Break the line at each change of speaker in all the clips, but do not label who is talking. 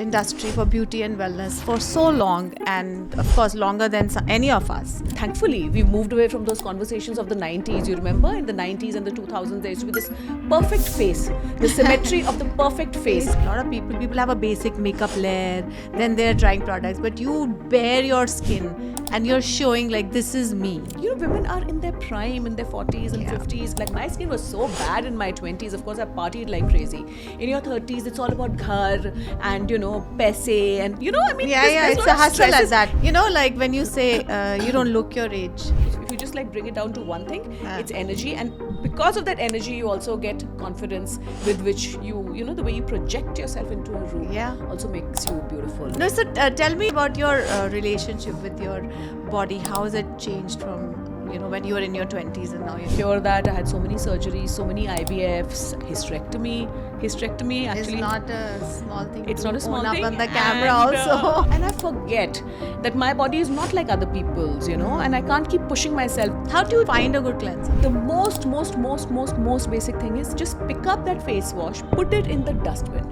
industry for beauty and wellness for so long, and of course longer than any of us.
Thankfully, we've moved away from those conversations of the 90s. You remember in the 90s and the 2000s, there used to be this perfect face, the symmetry of the perfect face.
A lot of people have a basic makeup layer, then they're trying products, but you bare your skin and you're showing like, this is me.
You know, women are in their prime, in their 40s and 50s. Like, my skin was so bad in my 20s. Of course, I partied like crazy. In your 30s, it's all about ghar and, you know, paise and, you know, I mean,
it's a hustle like that. You know, like when you say you don't look your age.
If you just like bring it down to one thing, it's energy, and because of that energy you also get confidence with which you know, the way you project yourself into a room also makes you beautiful.
No, so tell me about your relationship with your body. How has it changed from, you know, when you were in your 20s and now you're...
Before that, I had so many surgeries, so many IVFs, hysterectomy actually...
It's not a small thing.
It's not a small thing.
Up on the camera also.
And I forget that my body is not like other people's, you know, and I can't keep pushing myself.
How do you find a good cleanser?
The most basic thing is just pick up that face wash, put it in the dustbin.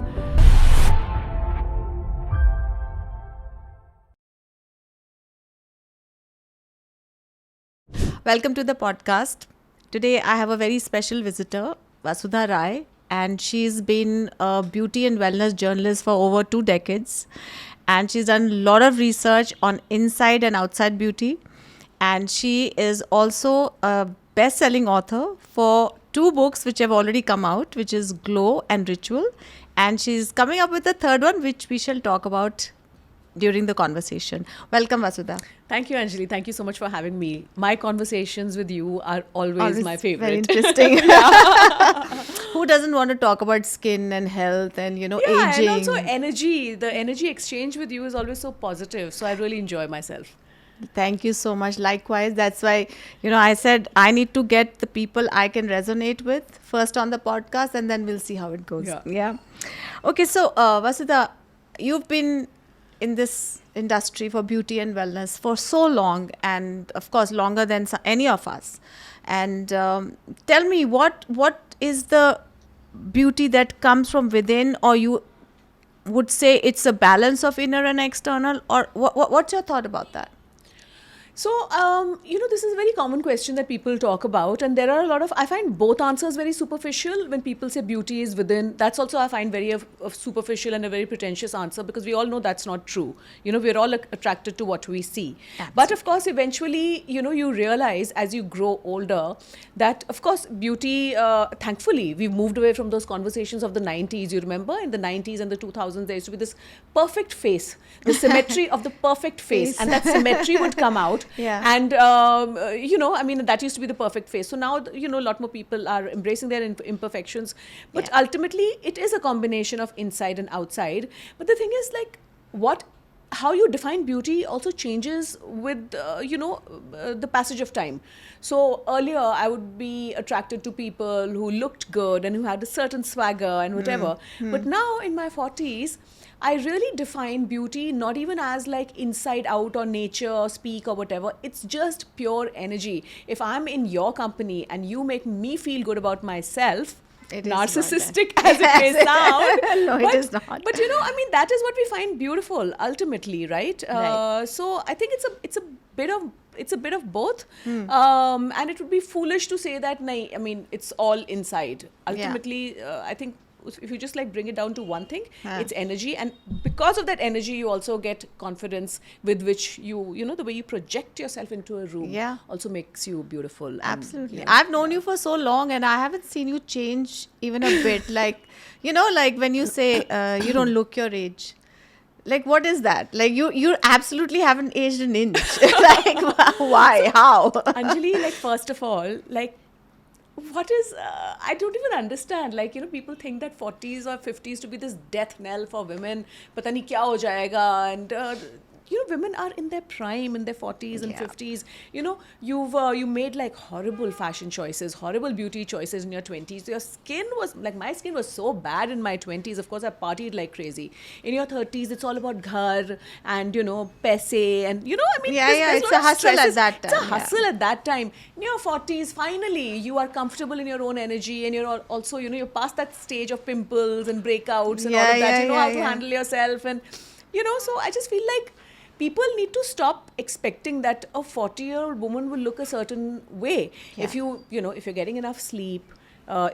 Welcome to the podcast. Today I have a very special visitor, Vasudha Rai, and she's been a beauty and wellness journalist for over 2 decades. And she's done a lot of research on inside and outside beauty. And she is also a best-selling author for 2 books which have already come out, which is Glow and Ritual. And she's coming up with a 3rd one, which we shall talk about during the conversation. Welcome, Vasudha.
Thank you, Anjali. Thank you so much for having me. My conversations with you are always my favorite.
Very interesting. Who doesn't want to talk about skin and health and, you know, aging?
And also energy. The energy exchange with you is always so positive. So I really enjoy myself.
Thank you so much. Likewise, that's why, you know, I said I need to get the people I can resonate with first on the podcast, and then we'll see how it goes. Yeah. Okay, so Vasudha, you've been in this industry for beauty and wellness for so long, and of course longer than any of us. And tell me, what is the beauty that comes from within, or you would say it's a balance of inner and external, or what's your thought about that?
So, you know, this is a very common question that people talk about, and there are a lot of, I find both answers very superficial. When people say beauty is within, that's also I find very superficial and a very pretentious answer, because we all know that's not true. You know, we're all attracted to what we see. Absolutely. But of course, eventually, you know, you realize as you grow older that, of course, beauty, thankfully, we've moved away from those conversations of the 90s. You remember in the 90s and the 2000s, there used to be this perfect face, the symmetry of the perfect face, and that symmetry would come out. And, you know, I mean, that used to be the perfect face. So now, you know, a lot more people are embracing their imperfections. But ultimately, it is a combination of inside and outside. But the thing is, like, how you define beauty also changes with, you know, the passage of time. So earlier, I would be attracted to people who looked good and who had a certain swagger and whatever. But now in my 40s, I really define beauty not even as like inside out or nature or speak or whatever. It's just pure energy. If I'm in your company and you make me feel good about myself, narcissistic as it may sound.
No, it is not.
But you know, I mean, that is what we find beautiful ultimately, right? So I think it's a bit of both. And it would be foolish to say that, I mean, it's all inside. Ultimately, I think if you just like bring it down to one thing, it's energy, and because of that energy you also get confidence with which you know, the way you project yourself into a room also makes you beautiful.
Absolutely. I've known you for so long and I haven't seen you change even a bit. Like, you know, like when you say you don't look your age, like what is that? Like you absolutely haven't aged an inch. Like why? How?
Anjali, like first of all, like what is, I don't even understand. Like, you know, people think that 40s or 50s to be this death knell for women. Pata nahi kya ho jayega. And, women are in their prime, in their 40s and
Yeah.
50s. You made like horrible fashion choices, horrible beauty choices in your 20s. Your skin was like, my skin was so bad in my 20s. Of course, I partied like crazy. In your 30s, it's all about ghar and, paise and, I mean,
Yeah,
there's
it's
lot
a
of
hustle at
stresses.
that
It's a
time, yeah.
hustle at that time. In your 40s, finally, you are comfortable in your own energy, and you're also, you're past that stage of pimples and breakouts and all
Yeah,
of that.
yeah,
You know
yeah,
how to
yeah.
handle yourself, and so I just feel like people need to stop expecting that a 40-year-old woman will look a certain way.
Yeah.
If if you're getting enough sleep,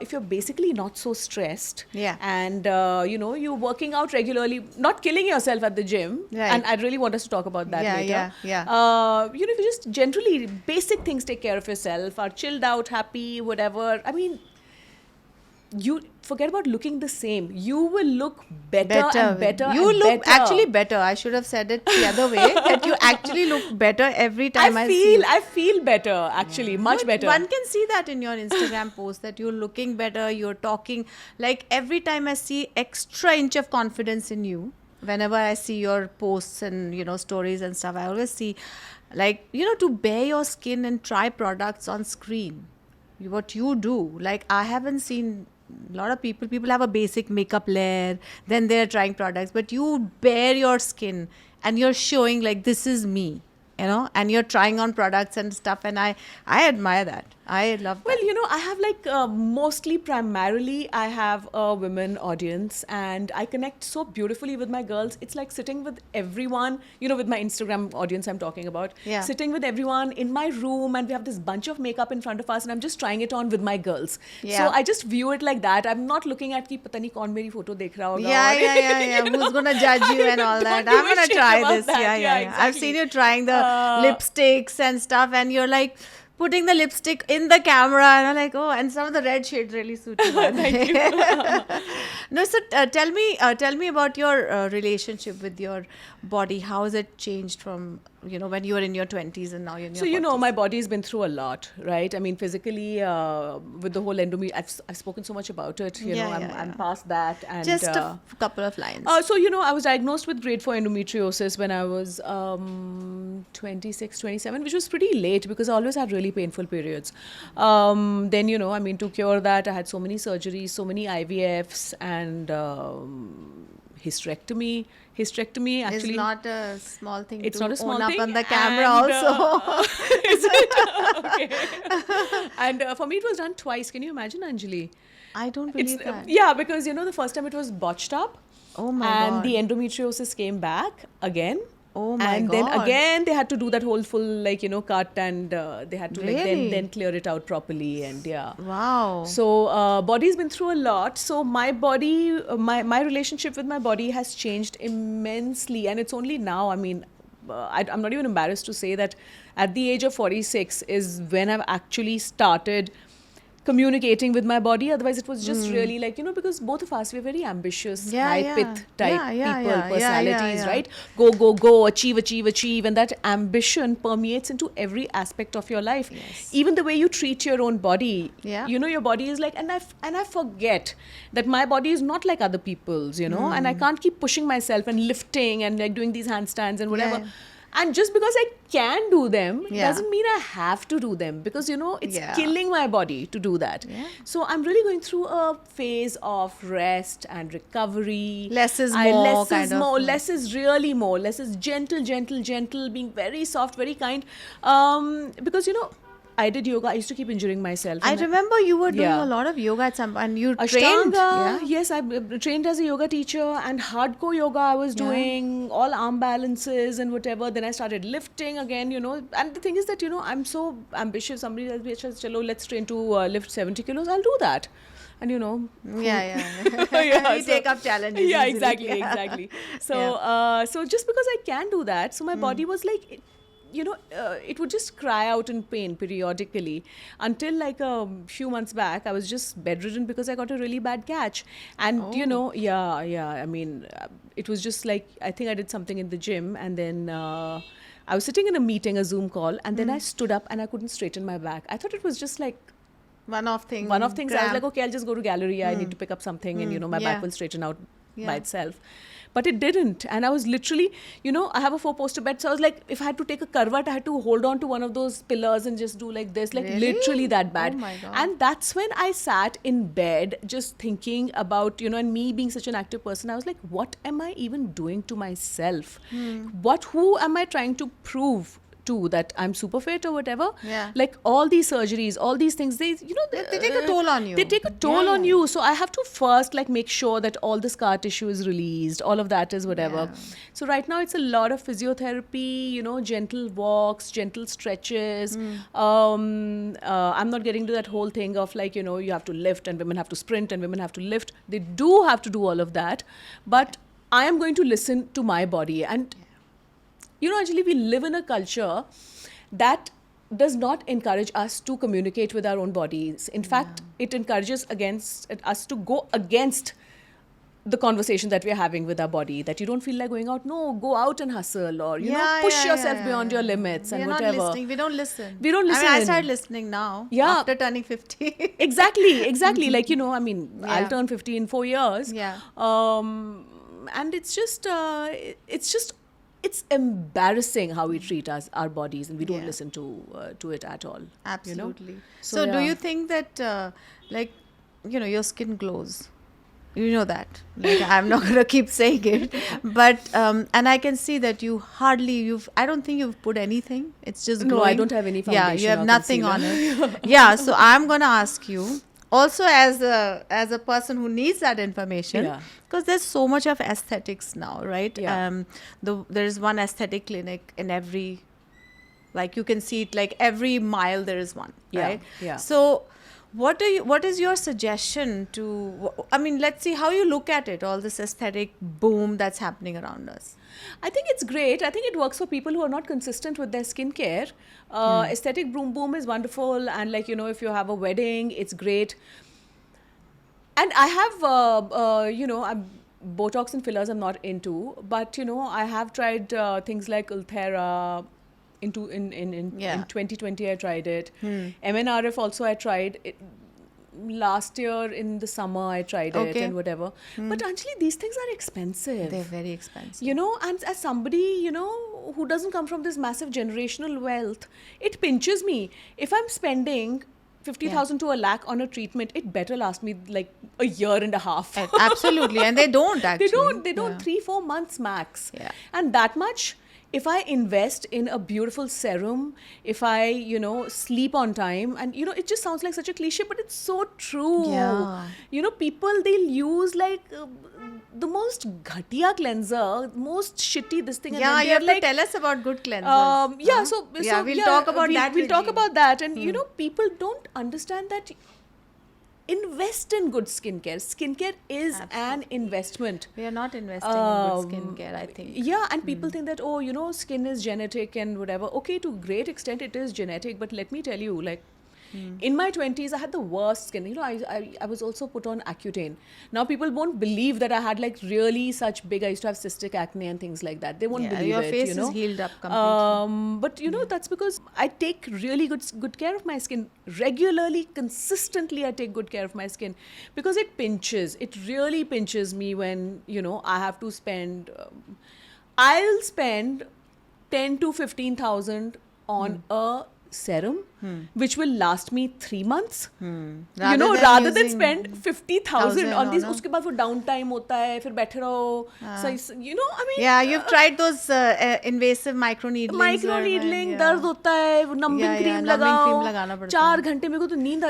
if you're basically not so stressed,
Yeah.
and you're working out regularly, not killing yourself at the gym,
Right.
and I really want us to talk about that
Yeah,
later.
yeah.
If you just generally basic things, take care of yourself, are chilled out, happy, whatever. I mean, you forget about looking the same. You will look better and better.
You
and
look
better.
actually better. I should have said it the other way, that you actually look better every time I see you.
I feel better actually, much better.
One can see that in your Instagram post, that you're looking better, you're talking. Like every time I see extra inch of confidence in you, whenever I see your posts and, stories and stuff, I always see, like, to bare your skin and try products on screen. What you do, like, I haven't seen a lot of people have a basic makeup layer, then they're trying products, but you bare your skin and you're showing like, this is me, and you're trying on products and stuff, and I admire that. I love that.
Well, I have like primarily I have a women audience, and I connect so beautifully with my girls. It's like sitting with everyone, with my Instagram audience I'm talking about.
Yeah.
Sitting with everyone in my room, and we have this bunch of makeup in front of us, and I'm just trying it on with my girls.
Yeah.
So I just view it like that. I'm not looking at ki pata nahi kaun meri photo dekh raha hoga.
Yeah. Who's gonna judge you and all
don't
that?
give
I'm
a
gonna
shit
try
about
this.
that.
Yeah.
Yeah,
I've
exactly.
seen you trying the lipsticks and stuff, and you're like putting the lipstick in the camera, and I'm like, oh, and some of the red shades really suit you. Thank you. No, so tell me about your relationship with your body. How has it changed from when you were in your 20s and now you're in your
So
40s?
my body's been through a lot, right? I mean, physically, with the whole endometriosis, I've spoken so much about it. I'm past that, and
Just a couple of lines.
so I was diagnosed with grade 4 endometriosis when I was 26, 27, which was pretty late because I always had really painful periods. Then to cure that, I had so many surgeries, so many IVFs, and hysterectomy. Hysterectomy actually
is not a small thing.
It's
to
not a small
own up
thing,
on the camera
and,
also.
Is it? Okay. And for me, it was done twice. Can you imagine, Anjali?
I don't believe that.
Yeah, because the first time it was botched up.
Oh my
and
God.
the endometriosis came back again.
Oh my
and
God.
then again they had to do that whole full cut, and they had to
Really?
then clear it out properly, and yeah.
Wow.
So body's been through a lot. So my body, my relationship with my body has changed immensely, and it's only now. I mean, I'm not even embarrassed to say that at the age of 46 is when I've actually started communicating with my body. Otherwise, it was just really like, because both of us, we're very ambitious, high pith type people, personalities, right? Go, achieve. And that ambition permeates into every aspect of your life.
Yes.
Even the way you treat your own body.
Yeah.
Your body is like, and I forget that my body is not like other people's, and I can't keep pushing myself and lifting and like doing these handstands and whatever.
Yeah.
And just because I can do them
Yeah.
doesn't mean I have to do them, because it's
Yeah.
killing my body to do that.
Yeah.
So I'm really going through a phase of rest and recovery.
Less is more
Less
kind
is
of.
more. Less is really more. Less is gentle, being very soft, very kind. Because I did yoga. I used to keep injuring myself.
I
and
remember you were doing
Yeah.
a lot of yoga at some point, and you trained.
Ashtanga,
Yeah.
yes, I trained as a yoga teacher, and hardcore yoga I was doing, all arm balances and whatever. Then I started lifting again, and the thing is that, I'm so ambitious. Somebody tells me, "Chalo, let's train to lift 70 kilos, I'll do that." And
Yeah.
Yeah,
You
so-
take up challenges.
yeah,
easily.
exactly. So, so just because I can do that, so my body was like, it would just cry out in pain periodically, until like a few months back, I was just bedridden because I got a really bad catch. And, I mean, it was just like, I think I did something in the gym, and then I was sitting in a meeting, a Zoom call, and then I stood up and I couldn't straighten my back. I thought it was just like
One of things.
one of things. I was like, okay, I'll just go to gallery. I need to pick up something, and my
Yeah.
back will straighten out by itself. But it didn't. And I was literally, I have a 4-poster bed. So I was like, if I had to take a karvat, I had to hold on to one of those pillars and just do like this, like
Really?
literally that bad.
Oh my God.
And that's when I sat in bed just thinking about, and me being such an active person, I was like, what am I even doing to myself? Who am I trying to prove to, that I'm super fit or whatever?
Yeah.
Like all these surgeries, all these things, they
take a toll on you.
They take a toll
Yeah,
on
yeah.
you. So I have to first like make sure that all the scar tissue is released, all of that is whatever.
Yeah.
So right now it's a lot of physiotherapy, gentle walks, gentle stretches. I'm not getting to that whole thing of like, you have to lift and women have to sprint and women have to lift. They do have to do all of that. But I am going to listen to my body. And Anjali, we live in a culture that does not encourage us to communicate with our own bodies. In fact, it encourages us to go against the conversation that we're having with our body, that you don't feel like going out. No, go out and hustle, or push yourself beyond your limits and
We're
whatever.
not listening. We don't listen.
We don't
I
listen.
mean, I started listening now.
Yeah.
After turning 50.
Exactly. Like, I mean,
Yeah.
I'll turn 50 in 4 years.
Yeah.
And it's just, it's embarrassing how we treat our bodies, and we don't
Yeah.
listen to it at all.
Absolutely.
So,
So, do
yeah.
you think that, your skin glows? You know that. Like, I'm not going to keep saying it. But, and I can see that I don't think you've put anything. It's just
No, I
glowing.
don't have any
Yeah,
foundation
you have
or
nothing on
concealer.
it. Yeah, so I'm going to ask you, also as a person who needs that information,
Yeah.
because there's so much of aesthetics now, right?
Yeah.
There's one aesthetic clinic in every, like you can see it, like every mile there is one,
Yeah,
right?
yeah.
So what is your suggestion to, I mean, let's see how you look at it, all this aesthetic boom that's happening around us.
I think it's great. I think it works for people who are not consistent with their skincare. Aesthetic boom is wonderful. And like, if you have a wedding, it's great. And I have, Botox and fillers I'm not into. But, I have tried things like Ulthera. In 2020 I tried it. MNRF also I tried it. Last year in the summer I tried it
Okay.
and whatever. But actually these things are expensive.
They're very expensive.
And as somebody, who doesn't come from this massive generational wealth, it pinches me. If I'm spending 50,000 to a lakh on a treatment, it better last me like a year and a half.
Absolutely. And they don't actually.
They don't.
Yeah.
3-4 months max.
Yeah.
And that much, if I invest in a beautiful serum, if I, sleep on time, and, it just sounds like such a cliche, but it's so true.
Yeah.
People, they'll use like the most ghatia cleanser, most shitty this thing. And
Yeah,
then
you
they're
have
like,
to tell us about good cleansers.
yeah,
Yeah, we'll talk about that
We'll talk
regime.
about that. And, people don't understand that. Invest in good skincare. Skincare is an investment.
We are not investing in good skincare, I think.
Yeah, and people think that, skin is genetic and whatever. Okay, to a great extent it is genetic, but let me tell you, like, in my 20s, I had the worst skin. I was also put on Accutane. Now people won't believe that I had like really such big, I used to have cystic acne and things like that. They won't believe
your
it.
face is healed up completely.
But that's because I take really good care of my skin. Regularly, consistently, I take good care of my skin because it pinches. It really pinches me when, I have to spend, I'll spend 10 to 15,000 on a serum which will last me 3 months. Rather than spend 50,000 on these. Uske baad wo downtime hota hai, fir baithe raho. I mean.
Yeah, you've tried those invasive microneedling.
Microneedling, दर्द होता है, numbing cream
numbing cream
लगाओ,
लगाना पड़ता
4
है.
घंटे मेरे को तो नींद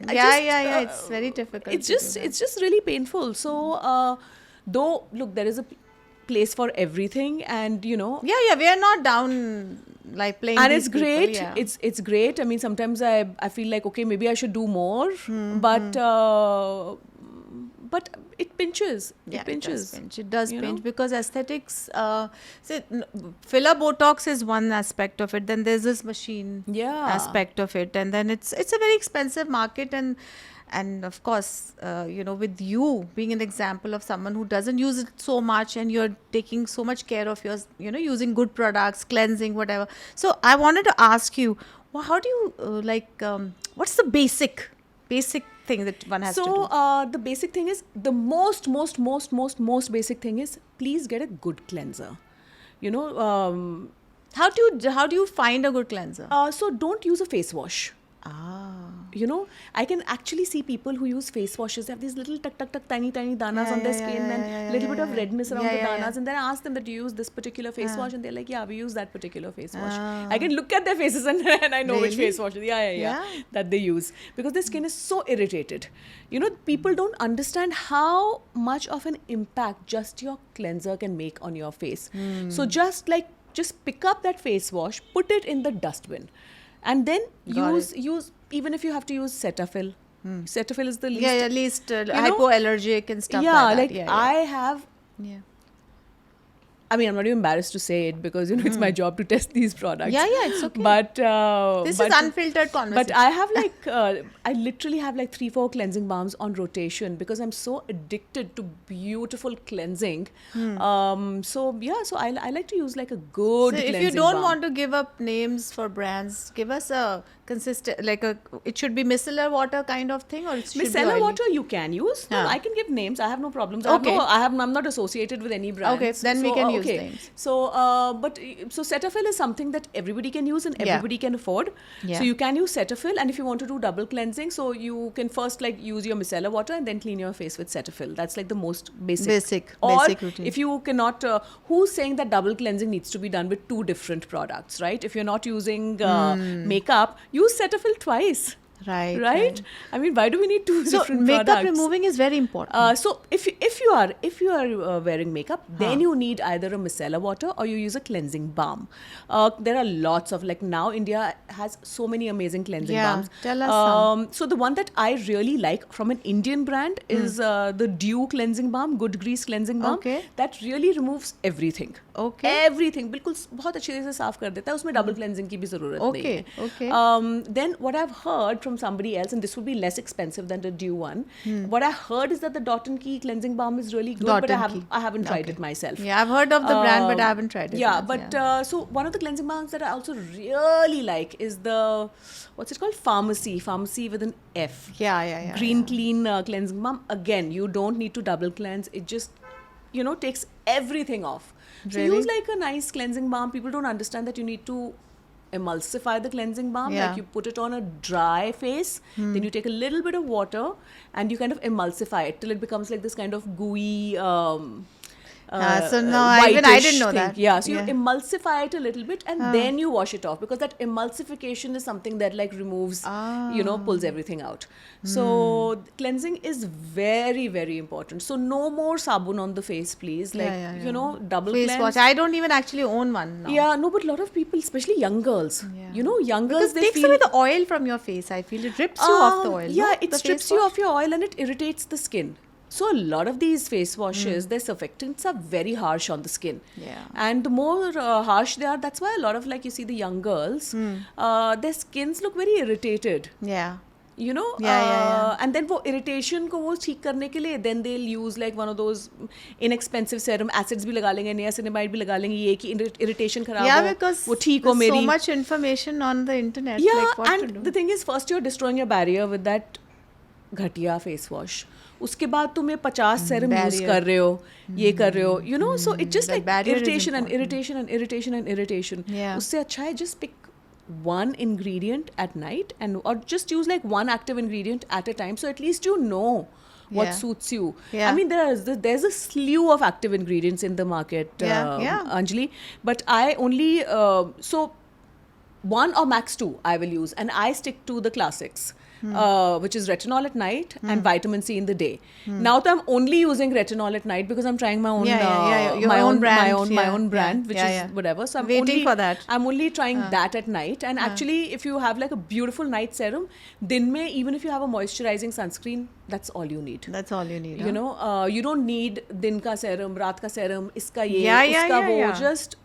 It's very difficult.
it's just really painful. So though look, there is a place for everything, and
we are not down like playing
and
these
it's great.
people, yeah.
It's great. I mean, sometimes I feel like, okay, maybe I should do more, but it pinches.
Yeah,
It pinches.
It does pinch. It does
you
pinch
know?
because aesthetics. Filler Botox is one aspect of it. Then there's this machine aspect of it, and then it's a very expensive market. And of course, with you being an example of someone who doesn't use it so much, and you're taking so much care of yours, using good products, cleansing, whatever. So I wanted to ask you, how do you what's the basic basic thing that one has to
So
do?
the basic thing is, the most basic thing is, please get a good cleanser. You know,
How do you find a good cleanser?
so don't use a face wash. You know, I can actually see people who use face washes. They have these little tiny danas on their skin, and little bit of redness around the danas. And then I ask them that, do you use this particular face wash? And they're like, yeah, we use that particular face wash. I can look at their faces and I know which face wash. Yeah, that they use, because their skin is so irritated. You know, people don't understand how much of an impact just your cleanser can make on your face. So just pick up that face wash, put it in the dustbin, and then use, even if you have to use Cetaphil. Cetaphil is the least.
Least hypoallergic and stuff like that.
I have.
Yeah.
I mean, I'm not even embarrassed to say it, because it's my job to test these products.
Yeah, it's okay.
But
this is unfiltered conversation.
But I have I literally have 3-4 cleansing balms on rotation, because I'm so addicted to beautiful cleansing. So I like to use a good
So
cleansing
if you don't
balm.
want to give up names for brands, give us a consistent, it should be micellar water kind of thing, or it should be
Micellar
oily?
water you can use. No, I can give names. I have no problems.
Okay.
I'm not associated with any brands.
Okay, then we can use names.
So, so Cetaphil is something that everybody can use and everybody can afford.
Yeah.
So you can use Cetaphil, and if you want to do double cleansing, so you can first use your micellar water and then clean your face with Cetaphil. That's the most basic
routine.
If you cannot, who's saying that double cleansing needs to be done with 2 different products, right? If you're not using makeup, use Cetaphil twice. Right? I mean, why do we need 2 different
makeup
products?
removing is very important.
So if you are wearing makeup, then you need either a micellar water or you use a cleansing balm. There are lots of, now India has so many amazing cleansing balms.
Tell us some.
So the one that I really like from an Indian brand is the Dew cleansing balm, Good Grease cleansing balm.
Okay.
That really removes everything.
Okay.
Everything. बिल्कुल बहुत अच्छे से साफ कर देता है. उसमें double cleansing की भी ज़रूरत नहीं है.
Okay.
Then what I've heard from somebody else, and this would be less expensive than the Dew one. What I heard is that the Dot & Key cleansing balm is really good, but I haven't tried it myself.
Yeah, I've heard of the brand, but I haven't tried it.
Yeah, but so one of the cleansing balms that I also really like is the, what's it called? Pharmacy with an F.
Yeah.
Green Clean cleansing balm. Again, you don't need to double cleanse. It just, takes everything off. So
Really?
use a nice cleansing balm. People don't understand that you need to emulsify the cleansing balm.
Yeah.
You put it on a dry face, then you take a little bit of water and you kind of emulsify it till it becomes this kind of gooey
so no, I didn't know that.
Yeah, so you emulsify it a little bit and then you wash it off, because that emulsification is something that removes, pulls everything out. So cleansing is very, very important. So no more sabun on the face, please. Double
face
cleanse.
wash. I don't even actually own one now.
Yeah, no, but a lot of people, especially young girls, young girls,
Because it takes away the oil from your face. I feel it rips you off the oil.
Yeah,
no?
it
The
strips
face
you
wash?
off your oil and it irritates the skin. So a lot of these face washes, their surfactants are very harsh on the skin.
Yeah.
And the more harsh they are, that's why a lot of you see the young girls, their skins look very irritated.
Yeah.
Yeah. And then for irritation ko wo theek karne ke liye, then they'll use one of those inexpensive serum, acids bhi laga lenge, niacinamide bhi laga lenge, ye ki irritation kharab ho,
Yeah, because
wo theek ho
there's so
meri.
much information on the internet.
Yeah,
what to
and
do.
the thing is, first you're destroying your barrier with that घटिया face wash. उसके बाद तुम्हें 50 serum use कर रहे हो, ये कर रहे हो, so it just irritation and irritation and irritation and irritation.
Yeah.
उससे अच्छा है just pick one ingredient at night or just use one active ingredient at a time, so at least you know what suits you.
Yeah.
I mean, there's a slew of active ingredients in the market, Anjali, but I only so 1 or max 2 I will use, and I stick to the classics. Which is retinol at night and vitamin C in the day. Now I'm only using retinol at night because I'm trying my own
Your own brand.
my own brand, which is whatever. So I'm
waiting for that.
I'm only trying that at night. And actually, if you have a beautiful night serum, din mein, even if you have a moisturizing sunscreen, that's all you need.
That's all you need.
You don't need din ka serum, raat ka serum, iska ye,
Yeah,
uska wo.
yeah.
Just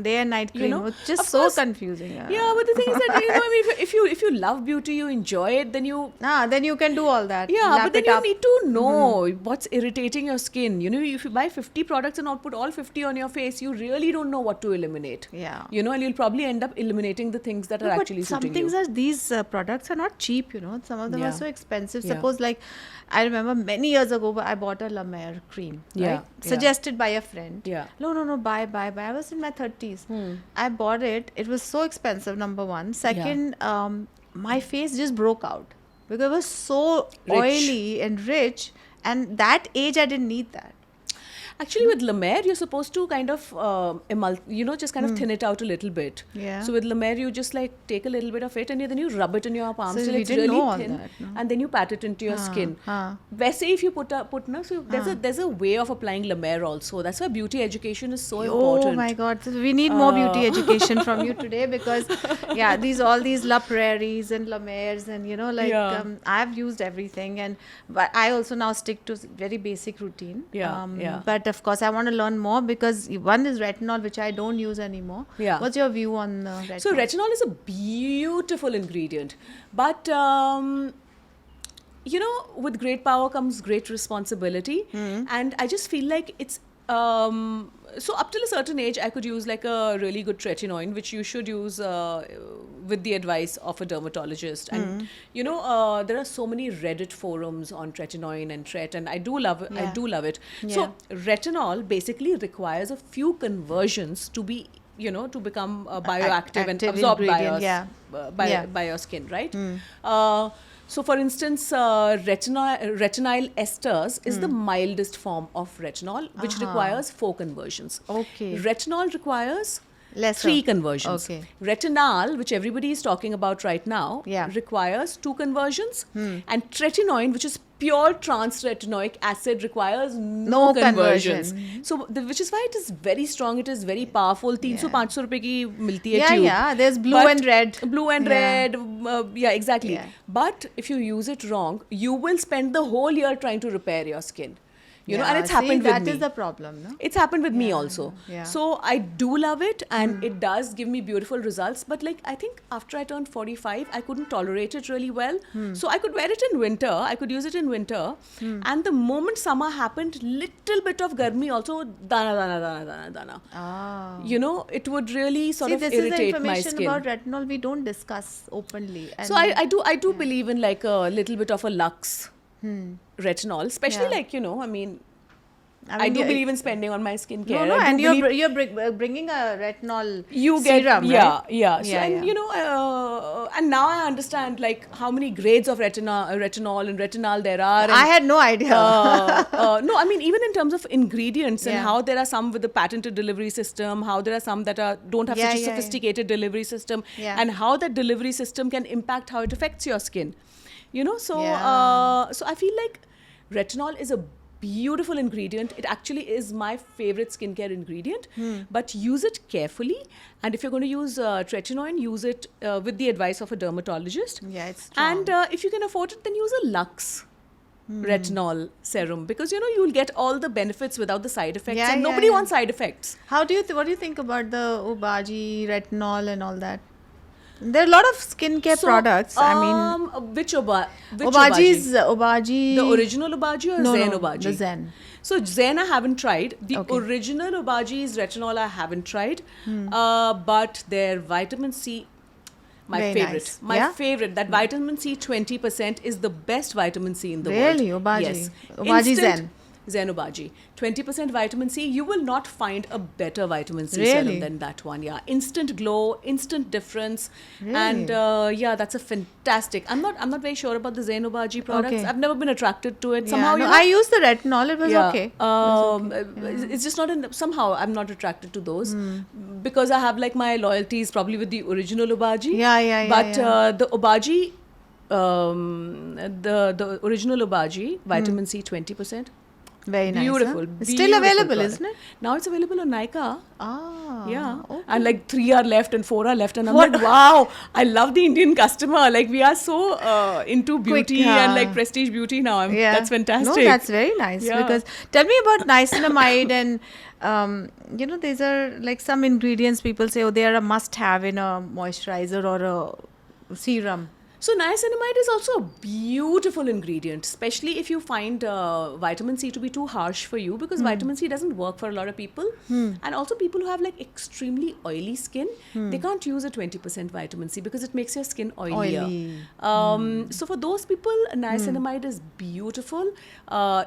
Day and night cream,
know,
which is
of
so
course.
confusing.
Yeah, but the thing is that, I mean, if you love beauty, you enjoy it, then you
Then you can do all that.
yeah,
Lap
but then
it
you
up.
need to know what's irritating your skin. You know, if you buy 50 products and not put all 50 on your face, you really don't know what to eliminate.
Yeah.
You know, and you'll probably end up eliminating the things that are
No,
actually
but some
suiting
things
you.
are these products are not cheap, you know. Some of them are
Yeah.
so expensive.
Yeah.
Suppose, like, I remember many years ago, I bought a La Mer cream,
Yeah,
right?
yeah.
Suggested by a friend.
Yeah.
No, buy. I was in my 30s. I bought it. It was so expensive, number one. Second, my face just broke out because it was so
Rich.
oily and rich. And that age, I didn't need that.
Actually, with La Mer, you're supposed to kind of, just kind of thin it out a little bit.
Yeah.
So with La Mer, you just like take a little bit of it and then you rub it in your palms
So
till
we
it's
didn't
really
know all
thin,
that, no?
and then you pat it into your skin.
हाँ.
वैसे if you so there's a way of applying La Mer also. That's why beauty education is so important.
Oh my God! So we need more beauty education from you today because, all these La Prairies and La Mers and
Yeah.
I've used everything but I also now stick to very basic routine.
Yeah.
But of course, I want to learn more because one is retinol, which I don't use anymore.
Yeah.
What's your view on retinol?
So retinol is a beautiful ingredient, but with great power comes great responsibility, and I just feel like it's so up till a certain age, I could use like a really good tretinoin, which you should use with the advice of a dermatologist. And there are so many Reddit forums on tretinoin and tret, and I do love it. I
Yeah.
do love it.
Yeah.
So retinol basically requires a few conversions to be to become bioactive and
active
absorbed by
ingredient,
us
yeah.
by your skin, right? So, for instance, retinyl esters is the mildest form of retinol, which requires 4 conversions.
Okay.
Retinol requires
Lesser.
3 conversions.
Okay.
Retinal, which everybody is talking about right now,
Yeah.
requires 2 conversions. And tretinoin, which is pure trans-retinoic acid, requires no conversions.
conversion.
So, which is why it is very strong. It is very powerful. 300-500 रुपए की मिलती है
Yeah,
tube.
yeah. There's blue
But-
and red.
Blue and
Yeah.
red. Exactly.
Yeah.
But if you use it wrong, you will spend the whole year trying to repair your skin. And it's happened with
That
me.
is the problem, no?
It's happened with me also.
Yeah.
So I do love it, and it does give me beautiful results. But like I think after I turned 45, I couldn't tolerate it really well. So I could wear it in winter. I could use it in winter. And the moment summer happened, little bit of garmi also, dana.
Ah.
It would really sort
See,
of
this is the
irritate my
information
skin.
about retinol we don't discuss openly. And
So I do believe in like a little bit of a luxe retinol, especially
Yeah.
like I mean, I
mean,
do
yeah,
believe in spending on my skincare.
No,
I do
and
believe
you're bringing a retinol
you get
serum,
yeah,
right?
yeah. So,
Yeah,
and
yeah.
and now I understand like how many grades of retinol and retinol there are. And,
I had no idea.
no, I mean even in terms of ingredients and
Yeah.
how there are some with a patented delivery system, how there are some that don't have
Yeah,
such a
yeah, yeah.
sophisticated delivery system,
Yeah.
and how that delivery system can impact how it affects your skin. So
Yeah.
so I feel like retinol is a beautiful ingredient. It actually is my favorite skincare ingredient, but use it carefully. And if you're going to use tretinoin, use it with the advice of a dermatologist.
Yeah, it's strong.
And if you can afford it, then use a Lux retinol serum, because you'll get all the benefits without the side effects,
Yeah,
and
yeah,
nobody
yeah.
wants side effects.
What do you think about the Obagi retinol and all that? There are a lot of skincare
So,
products. I mean,
which Obagi?
Obagi.
The original Obagi or
No,
Zen
no,
Obagi?
the Zen.
So Zen I haven't tried. The
Okay.
original Obagi's retinol I haven't tried. But their vitamin C, my
Very
favorite.
nice.
My
Yeah?
favorite. That vitamin C 20% is the best vitamin C in the world.
Really? Obagi?
Yes.
Obagi Zen?
Zen Obagi. 20% vitamin C. You will not find a better vitamin C
Really?
serum than that one. Yeah. Instant glow, instant difference.
Really?
And yeah, that's a fantastic. I'm not very sure about the Zen Obagi products.
Okay.
I've never been attracted to it.
Yeah,
Somehow
no, I used the retinol. It was okay.
It's just not somehow I'm not attracted to those because I have like my loyalties probably with the original Obagi.
Yeah,
But
yeah.
the Obagi, the original Obagi, vitamin C 20%.
Very nice.
Beautiful.
Huh? It's still available,
product.
isn't it?
Now it's available on Nykaa.
Ah.
Yeah.
Okay.
And like 3 are left and 4 are left. And I'm like, wow, I love the Indian customer. Like we are so into beauty and like prestige beauty now. That's fantastic.
No, that's very nice.
Yeah.
Because tell me about niacinamide and you know, these are like some ingredients people say, oh, they are a must-have in a moisturizer or a serum.
So niacinamide is also a beautiful ingredient, especially if you find vitamin C to be too harsh for you, because vitamin C doesn't work for a lot of people. And also people who have like extremely oily skin, they can't use a 20% vitamin C because it makes your skin oilier. So for those people, niacinamide is beautiful.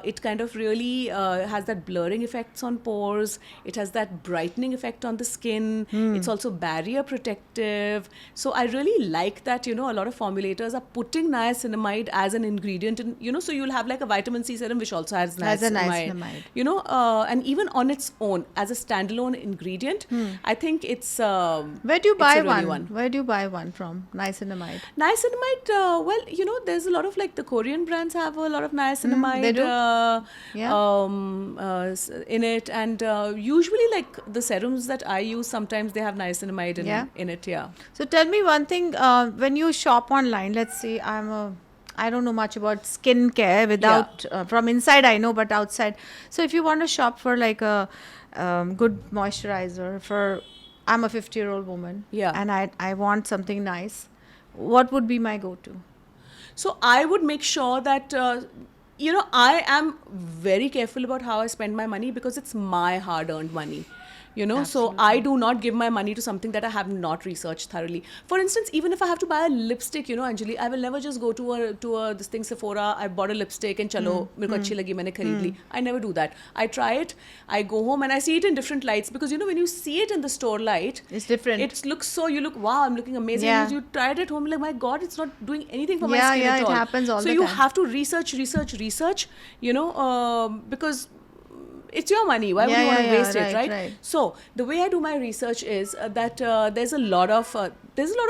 It kind of really has that blurring effects on pores. It has that brightening effect on the skin. It's also barrier protective. So I really like that, you know, a lot of formulators are putting niacinamide as an ingredient, and you know, so you'll have like a vitamin C serum which also has niacinamide. You know, and even on its own as a standalone ingredient, I think it's
where do you buy one? Where do you buy one from? Niacinamide.
Niacinamide, well, you know, there's a lot of like the Korean brands have a lot of niacinamide
they do?
in it, and usually like the serums that I use, sometimes they have niacinamide in it. Yeah.
So tell me one thing, when you shop online, let's say I don't know much about skincare without from inside I know, but outside. So if you want to shop for like a good moisturizer for, I'm a 50-year-old woman, and I want something nice, what would be my go-to?
So I would make sure that you know, I am very careful about how I spend my money because it's my hard-earned money. You know,
Absolutely.
so I do not give my money to something that I have not researched thoroughly. For instance, even if I have to buy a lipstick, you know, Anjali, I will never just go to this thing Sephora. I bought a lipstick and chalo, mere ko achhi lagi, maine khareed li. I never do that. I try it, I go home and I see it in different lights, because you know, when you see it in the store light,
It's different.
It looks so, you look, wow, I'm looking amazing.
Yeah.
And you try it at home, like, my God, it's not doing anything for my skin
Yeah,
at all.
it happens all
so
the
you
time.
have to research, you know, because it's your money. Why would you want to waste it, right? So the way I do my research is that there's a lot of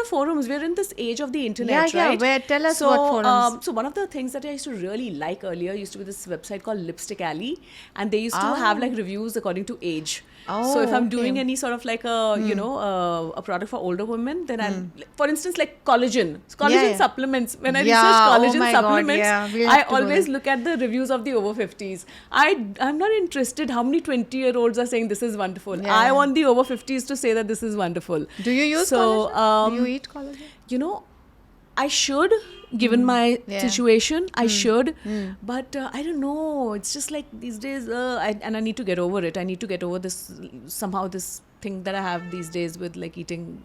forums. We're in this age of the internet, right?
Where, tell us what forums.
So one of the things that I used to really like earlier used to be this website called Lipstick Alley, and they used to have like reviews according to age. So if I'm doing any sort of like a you know a product for older women, then I'll, for instance, like collagen supplements. When I research collagen supplements, I always look at the reviews of the over 50s. I'm not interested how many 20-year-olds are saying this is wonderful. I want the over 50s to say that this is wonderful.
Do you use collagen? Do you eat collagen?
You know, I should, given my situation, I should, but I don't know. It's just like these days, and I need to get over it. I need to get over this thing that I have these days with like eating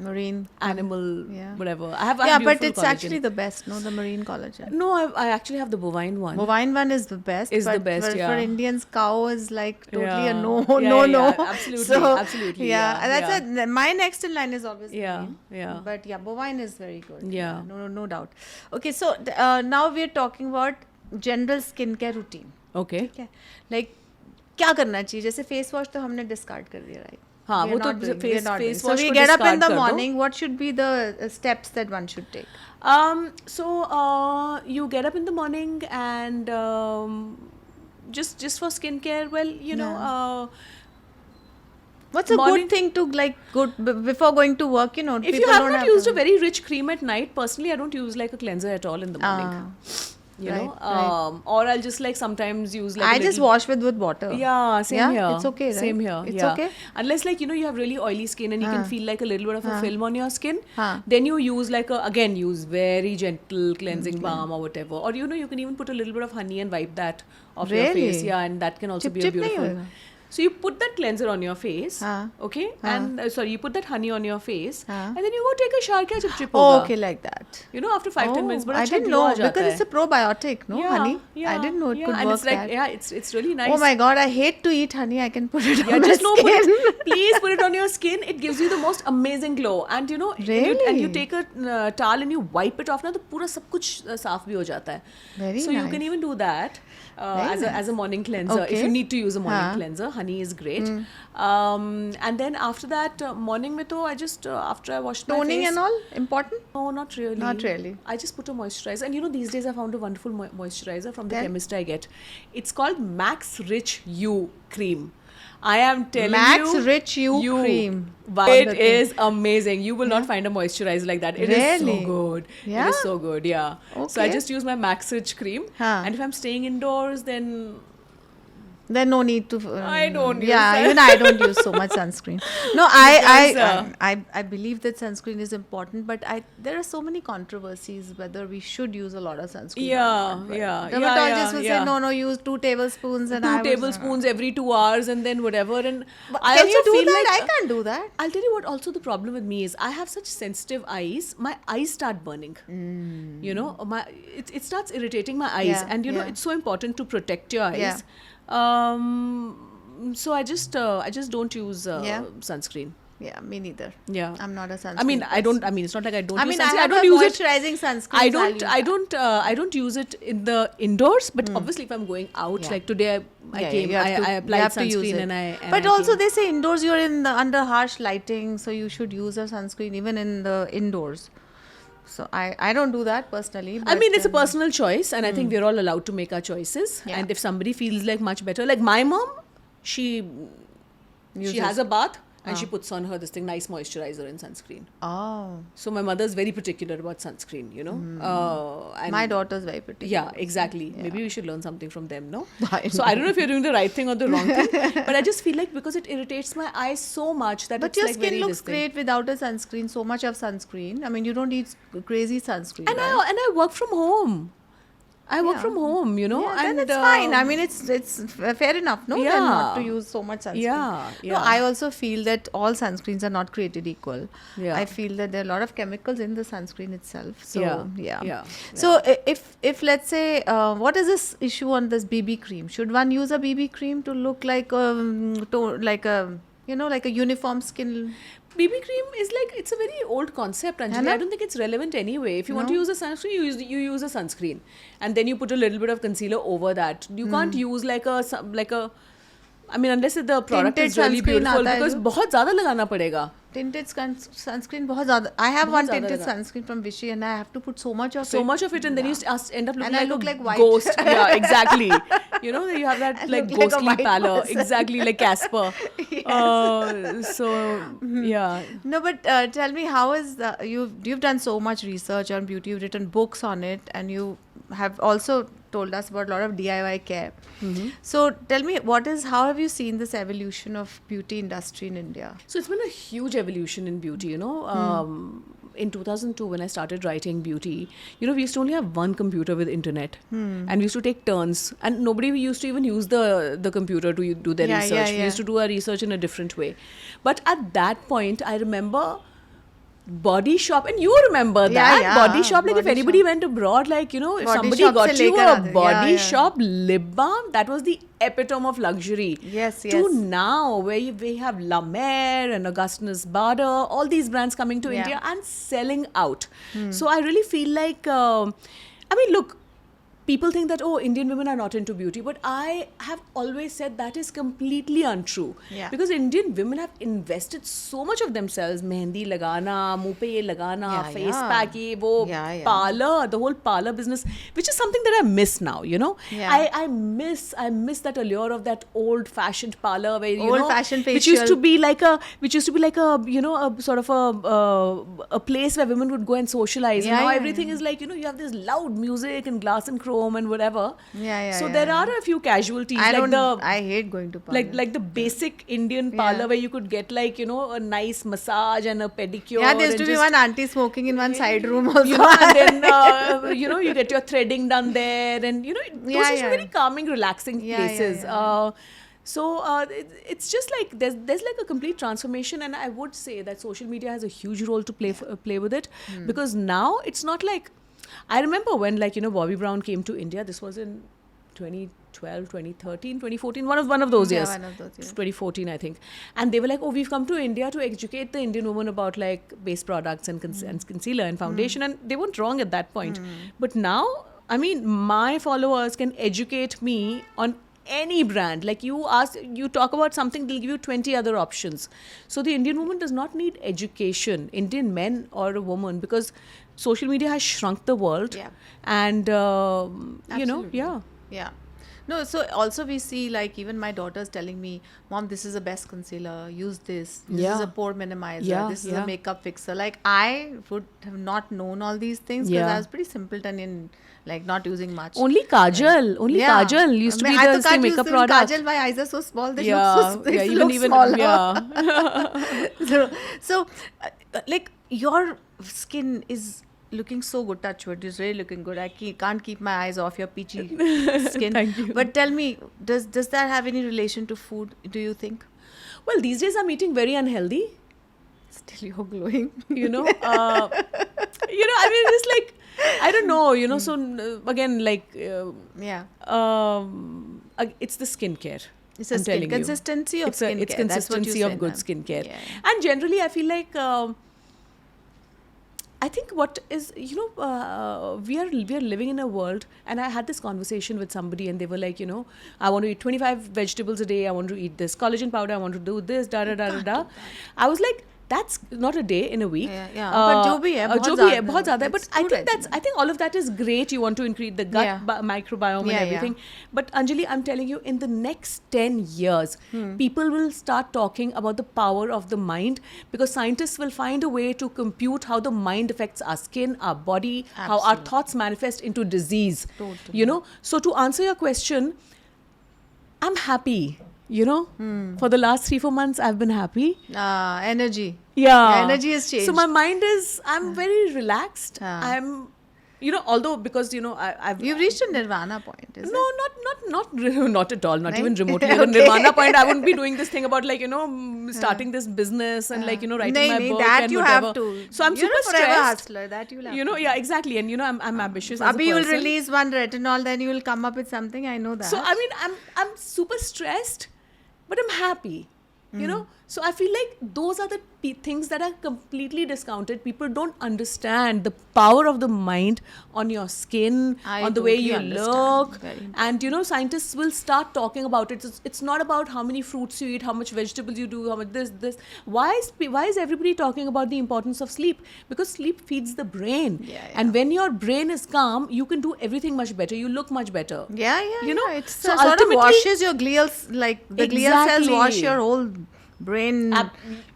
marine
animal, whatever. I have
but it's collagen. Actually the best, no, the marine collagen.
No, I actually have the bovine one.
Bovine one is the best.
Is the best,
for Indians, cow is like totally a no.
Absolutely,
so,
absolutely.
That's it. My next in line is always marine. But bovine is very good. No doubt. Okay, so now we're talking about general skincare routine.
Okay.
Like, क्या करना चाहिए? जैसे face wash तो हमने discard कर दिया, right?
हाँ, वो तो face wash
So we get up in the morning. What should be the steps that one should take?
So you get up in the morning and just for skincare. Well, you know.
What's a good thing to like before going to work? You know,
if you have not used a very rich cream at night, personally, I don't use like a cleanser at all in the morning. You know, or I'll just like sometimes use like
I just wash with water.
Yeah, same here.
It's okay, right?
Same here.
It's okay.
Unless like, you know, you have really oily skin and you can feel like a little bit of a film on your skin. Then you use like use very gentle cleansing balm or whatever. Or you know, you can even put a little bit of honey and wipe that off your face. Yeah, and that can also be a beautiful. So you put that cleanser on your face, okay? And you put that honey on your face, and then you go take a shower. Kya chip chip hoga?
Okay, like that.
You know, after 5-10 minutes. But
I didn't know because it's a probiotic, no, honey. I didn't know it could
and
work
it's like,
that.
it's really nice.
Oh my God, I hate to eat honey. I can put it on my
just
skin.
Please put it on your skin. It gives you the most amazing glow. And you know, you take a towel and you wipe it off. Now, the pura sab kuch saaf bhi ho jata hai.
Very
so
nice.
you can even do that as a morning cleanser.
Okay.
If you need to use a morning cleanser, honey is great. And then after that, morning mein to I just after I washed my
Toning
face.
and all important?
No, not really.
Not really.
I just put a moisturizer. And you know, these days I found a wonderful moisturizer from the
Then?
chemist I get. It's called Max Rich U cream. I am telling
Max
you.
Rich U cream.
It
On the
is amazing. You will not find a moisturizer like that. It is so
Really?
good.
Yeah?
It is so good, yeah. So I
Okay.
just use my Max Rich cream.
Huh.
And if I'm staying indoors, then
Then no need to.
I don't use
Yeah,
that.
even I don't use so much sunscreen. No,
Because,
I believe that sunscreen is important, but there are so many controversies whether we should use a lot of sunscreen. or
Yeah,
not, but
yeah,
Dermatologists will
yeah.
say no, use 2 tablespoons and I
two
was,
tablespoons every 2 hours and then whatever. And
But
I
can
also
you do
feel
that?
like
I can't do that.
I'll tell you what also the problem with me is I have such sensitive eyes. My eyes start burning. You know, it starts irritating my eyes.
Yeah,
And you know,
yeah.
it's so important to protect your eyes.
Yeah.
So I just don't use
Yeah.
sunscreen.
Yeah, me neither.
Yeah.
I'm not a sunscreen.
I mean, I don't.
person.
I mean, it's not like I don't.
I
use
mean, I
sunscreen.
have
don't
a
use it.
moisturizing sunscreen.
I
so I'll
don't.
use
I
that.
don't. I don't use it in the indoors. But obviously, if I'm going out,
Yeah.
like today, I
Yeah,
came.
you have to-
I
you
applied
have to use
sunscreen
it.
and I. And
But
I
also,
came.
they say indoors you're under harsh lighting, so you should use a sunscreen even in the indoors. So I don't do that personally.
I mean, it's a
but,
personal choice, and I think we're all allowed to make our choices.
Yeah.
And if somebody feels like much better, like my mom, she
Uses-
has a bath and she puts on her this thing, nice moisturizer and sunscreen.
Oh,
So my mother's very particular about sunscreen, you know. And
my daughter's very particular.
Yeah, exactly. Maybe we should learn something from them, no?
I
So I don't know if you're doing the right thing or the wrong thing, but I just feel like because it irritates my eyes so much that
But
it's
your
like
skin
very
looks
this thing.
great without a sunscreen. So much of sunscreen. I mean, you don't need crazy sunscreen.
And
right?
I work from home. I work
Yeah.
from home, you know,
Yeah,
and
then it's fine. I mean, it's fair enough, no? Then not to
Yeah.
use so much sunscreen.
Yeah,
No,
yeah.
I also feel that all sunscreens are not created equal.
Yeah.
I feel that there are a lot of chemicals in the sunscreen itself. So
Yeah.
So if let's say, what is this issue on this BB cream? Should one use a BB cream to look like like a uniform skin?
BB cream is like, it's a very old concept, Anjali.
Anna?
I don't think it's relevant anyway. If you want to
No?
use a sunscreen, you use a sunscreen, and then you put a little bit of concealer over that. You can't use like a. I mean, unless the product
Tinted
is really
sunscreen
beautiful,
आता है
because
जो?
बहुत ज़्यादा लगाना पड़ेगा.
Tinted sunscreen बहुत ज़्यादा. I have
बहुत
one
ज़्यादा
tinted
लगा.
sunscreen from Vichy and I have to put so much of it.
So much of it, and then you end up looking
And I
like
look
a
like white.
ghost. Yeah, exactly. You know, you have that
I
like
look like a
ghostly
white
pallor.
person.
Exactly, like Casper. So yeah.
No, but tell me, how is you've done so much research on beauty, you've written books on it, and you have also told us about a lot of DIY care. So tell me, how have you seen this evolution of beauty industry in India?
So it's been a huge evolution in beauty, you know. In 2002, when I started writing beauty, you know, we used to only have one computer with internet, and we used to take turns, and nobody used to even use the computer to do their
Yeah,
research.
yeah,
We used to do our research in a different way. But at that point, I remember Body Shop, and you remember that
yeah,
Body Shop. Like if
Body
anybody
Shop.
went abroad, like, you know, if
Body
somebody
Shop
got
se
you
lekar
a
aate थे.
Body
Yeah,
Shop lip balm, that was the epitome of luxury.
Yes,
To
yes.
now, where we have La Mer and Augustinus Bader, all these brands coming to
Yeah.
India and selling out. So I really feel like, I mean, look, people think that, oh, Indian women are not into beauty, but I have always said that is completely untrue.
Yeah.
Because Indian women have invested so much of themselves. Mehndi lagana, muh pe ye lagana,
Yeah,
face
yeah.
pack, ye wo,
Yeah, yeah.
parlor, the whole parlor business, which is something that I miss now, you know.
Yeah.
I miss that allure of that old-fashioned parlor where, you
Old-fashioned
know, which used to
facial.
be like a, you know, a sort of a place where women would go and socialize.
Yeah,
and now
yeah,
everything is like, you know, you have this loud music and glass and chrome and whatever.
Yeah,
So
yeah,
there
yeah.
are a few casualties.
I hate going to parlor.
Like the basic Indian
Yeah.
parlor where you could get like, you know, a nice massage and a pedicure.
Yeah, there used
and
to be
just-
one auntie smoking in one side room also.
you know, and then you know, you get your threading done there, and you know, those
Yeah,
are
yeah.
very calming, relaxing
Yeah,
places.
yeah.
It's just like there's like a complete transformation, and I would say that social media has a huge role to play with it, because now it's not like, I remember when, like, you know, Bobby Brown came to India. This was in 2012, 2013, 2014, one of those
Yeah,
years.
one of those years.
2014, I think. And they were like, oh, we've come to India to educate the Indian woman about like base products and, and concealer and foundation. And they weren't wrong at that point. But now, I mean, my followers can educate me on any brand. Like you talk about something, they'll give you 20 other options. So the Indian woman does not need education, Indian men or a woman, because social media has shrunk the world.
Yeah.
And,
Absolutely.
yeah.
Yeah. No, so also we see, like, even my daughter's telling me, Mom, this is the best concealer. Use this. This is
Yeah.
a pore minimizer.
Yeah,
This is
yeah.
a makeup fixer. Like, I would have not known all these things because
Yeah.
I was pretty simpleton in, like, not using much.
Only Kajal used to be
I
the same makeup
use
product.
Kajal, my eyes are so small. They
Yeah,
look so, they look
even
smaller.
yeah.
So, like, your skin is looking so good. Touch wood, is really looking good. I can't keep my eyes off your peachy skin.
Thank you.
But tell me, does that have any relation to food, do you think?
Well, these days I'm eating very unhealthy.
Still you're glowing.
I mean, just like, I don't know, so again, like,
Yeah.
it's the skincare.
It's a
I'm
skin
telling you.
consistency of
It's
skincare.
it's
That's what you
consistency of
said,
good
ma'am.
skincare.
Yeah, yeah.
And generally, I feel like, I think what is, we are living in a world, and I had this conversation with somebody, and they were like, I want to eat 25 vegetables a day. I want to eat this collagen powder. I want to do this, da da da da da. I was like, that's not a day in a week.
Yeah. But जो भी है, बहुत
जो भी है,
ज़्यादा
बहुत ज़्यादा है. But
it's
I
too
think
regimented.
I think all of that is great. You want to increase the gut
Yeah.
microbiome and
Yeah,
everything. But Anjali, I'm telling you, in the next 10 years, people will start talking about the power of the mind, because scientists will find a way to compute how the mind affects our skin, our body, how our
Absolutely.
thoughts manifest into disease.
Totally.
So to answer your question, I'm happy. For the last 3-4 months, I've been happy.
Energy.
Yeah.
Energy has changed.
So my mind I'm very relaxed.
Ah.
I'm, although because, I've...
You've reached a nirvana point, is
No,
it?
not at all. Not
Nahin?
even remotely.
Okay.
At Nirvana point, I wouldn't be doing this thing about, like, starting this business and, like, writing my
Nahin,
book
that
and
you
whatever.
have to.
So I'm
You're
super
a forever
stressed.
hustler. That you'll have to.
Yeah, exactly. And, I'm ambitious as a
Abhi you will
person.
release one retinol, then you will come up with something. I know that.
So I mean, I'm super stressed, but I'm happy. So I feel like those are the things that are completely discounted. People don't understand the power of the mind on your skin,
I
on the way
totally
you
understand.
look.
Very
And scientists will start talking about it. It's not about how many fruits you eat, how much vegetables you do, how much this. Why is everybody talking about the importance of sleep? Because sleep feeds the brain.
Yeah.
And when your brain is calm, you can do everything much better. You look much better.
Yeah.
It's
So sort of
ultimately
washes your glials, like the glial cells
Exactly.
wash your whole brain.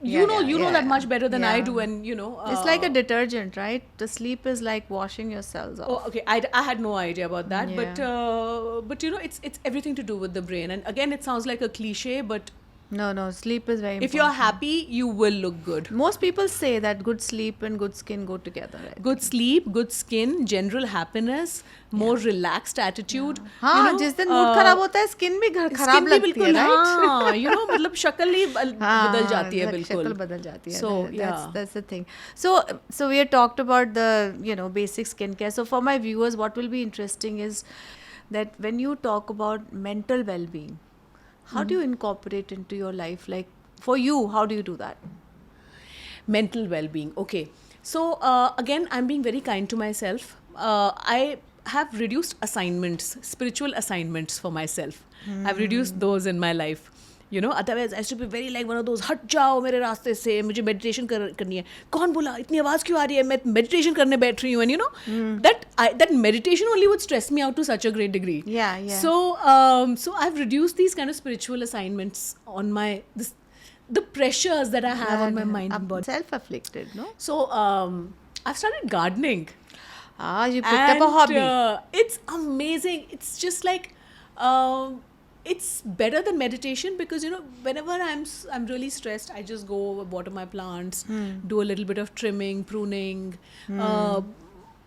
You know that much better than I
Yeah.
do, and
It's like a detergent, right? The sleep is like washing your cells off.
Oh, okay. I had no idea about that,
Yeah.
but it's everything to do with the brain. And again, it sounds like a cliche, but
No, sleep is very important.
if you're happy, you will look good.
Most people say that good sleep and good skin go together, right?
Good sleep, good skin, general happiness, more relaxed attitude.
हाँ, जिस दिन mood खराब होता है skin भी खराब
Skin भी
लगती है,
बिल्कुल
right?
हाँ, मतलब शक्ल ही बदल जाती है बिल्कुल.
शक्ल बदल जाती है.
So yeah.
That's the thing. So we had talked about the basic skincare. So for my viewers, what will be interesting is that when you talk about mental well-being, how do you incorporate into your life? Like for you, how do you do that?
Mental well-being. Okay. So again, I'm being very kind to myself. I have reduced assignments, spiritual assignments for myself. I've reduced those in my life. Otherwise I used to be very like one of those, हट जाओ मेरे रास्ते से, मुझे meditation करनी है. कौन बोला इतनी आवाज़ क्यों आ रही है, मैं meditation करने बैठ रही हूँ. And that meditation only would stress me out to such a great degree.
Yeah.
So I've reduced these kind of spiritual assignments on the pressures that I have on my mind and body.
Self-afflicted, no?
So I've started gardening.
You picked up a hobby.
It's amazing. It's just like it's better than meditation, because whenever I'm really stressed, I just go water my plants, do a little bit of trimming, pruning.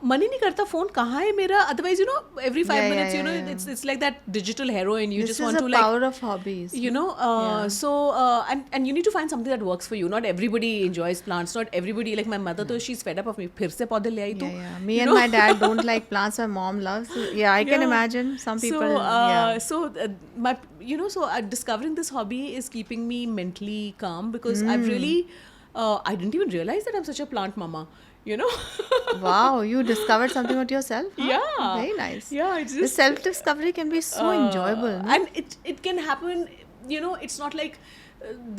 मन ही नहीं करता phone कहाँ है मेरा. Otherwise, every 5 minutes, it's like that digital heroin. You just want to like.
This is the power of hobbies.
So and you need to find something that works for you. Not everybody enjoys plants. Not everybody, like my mother, though she's fed up of me. फिर से पौधे ले आई तू.
Yeah. Me and my dad don't like plants. My mom loves. Yeah, I can imagine some people.
So discovering this hobby is keeping me mentally calm, because I've really I didn't even realize that I'm such a plant mama. you know.
Wow, you discovered something about yourself? Huh?
Yeah.
Very nice.
Yeah, it's
The
just
self-discovery can be so enjoyable. No?
and it can happen, you know. It's not like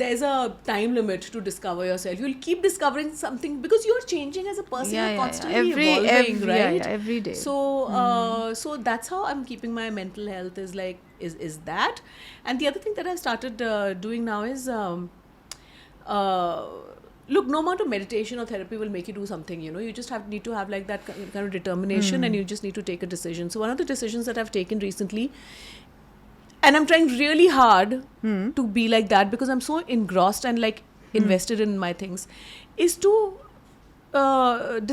there's a time limit to discover yourself. You'll keep discovering something because you're changing as a person.
Yeah,
You're
yeah, yeah.
constantly
Every-
evolving,
every- yeah,
right?
yeah, every day.
So so that's how I'm keeping my mental health, is like is that. And the other thing that I started doing now is look, no amount of meditation or therapy will make you do something, you know. You just need to have like that kind of determination, and you just need to take a decision. So one of the decisions that I've taken recently, and I'm trying really hard to be like that because I'm so engrossed and like invested in my things, is to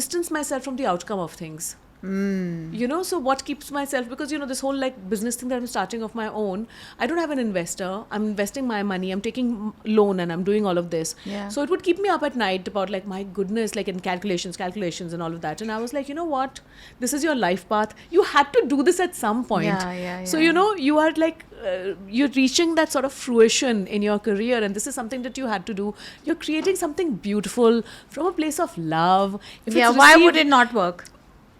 distance myself from the outcome of things. You know, so what keeps myself, because you know, this whole like business thing that I'm starting of my own, I don't have an investor. I'm investing my money, I'm taking loan, and I'm doing all of this.
Yeah.
So it would keep me up at night about like, my goodness, like in calculations and all of that. And I was like, you know what, this is your life path, you had to do this at some point.
Yeah,
So
yeah.
you know, you are like you're reaching that sort of fruition in your career, and this is something that you had to do. You're creating something beautiful from a place of love. If
Yeah,
it's
why
received-
would it not work?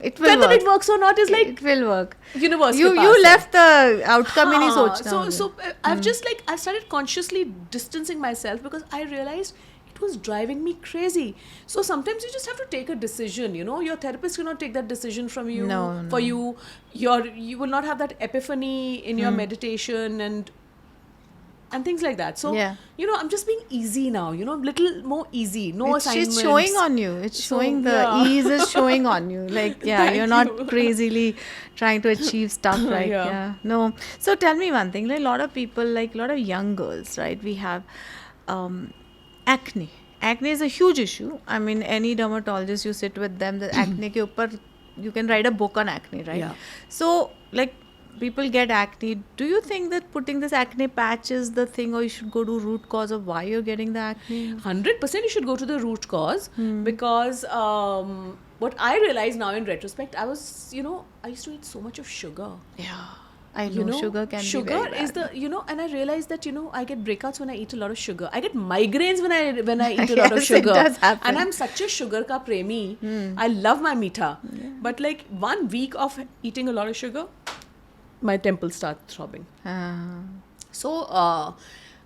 It will
whether
work.
it works or not is like
it will work.
universe.
You
ke paas hai.
left the outcome in his sochna
so
honge.
so I've just like, I started consciously distancing myself because I realized it was driving me crazy. So sometimes you just have to take a decision, you know. Your therapist cannot take that decision from you.
No,
For
no.
you will not have that epiphany in your meditation and things like that. So
Yeah.
you know, I'm just being easy now, you know, little more easy, no
It's
assignments.
showing on you. It's
So,
showing the
yeah.
ease is showing on you. Like, yeah,
Thank
you're not
you.
crazily trying to achieve stuff, right?
Yeah.
Yeah. No. So tell me one thing. Like, a lot of people, like a lot of young girls, right? We have acne. Acne is a huge issue. I mean, any dermatologist, you sit with them, the acne ke upar, you can write a book on acne, right?
Yeah.
So, like, people get acne. Do you think that putting this acne patch is the thing, or you should go to root cause of why you're getting the acne?
100% you should go to the root cause, because what I realize now in retrospect, I used to eat so much of sugar.
Yeah, I know,
You know,
sugar can be
sugar
very
is
bad.
the, you know, and I realized that, you know, I get breakouts when I eat a lot of sugar. I get migraines when I eat a lot of
Yes, it
sugar.
does happen.
And I'm such a sugar ka premi. I love my meetha. But like 1 week of eating a lot of sugar, my temples start throbbing.
Ah.
So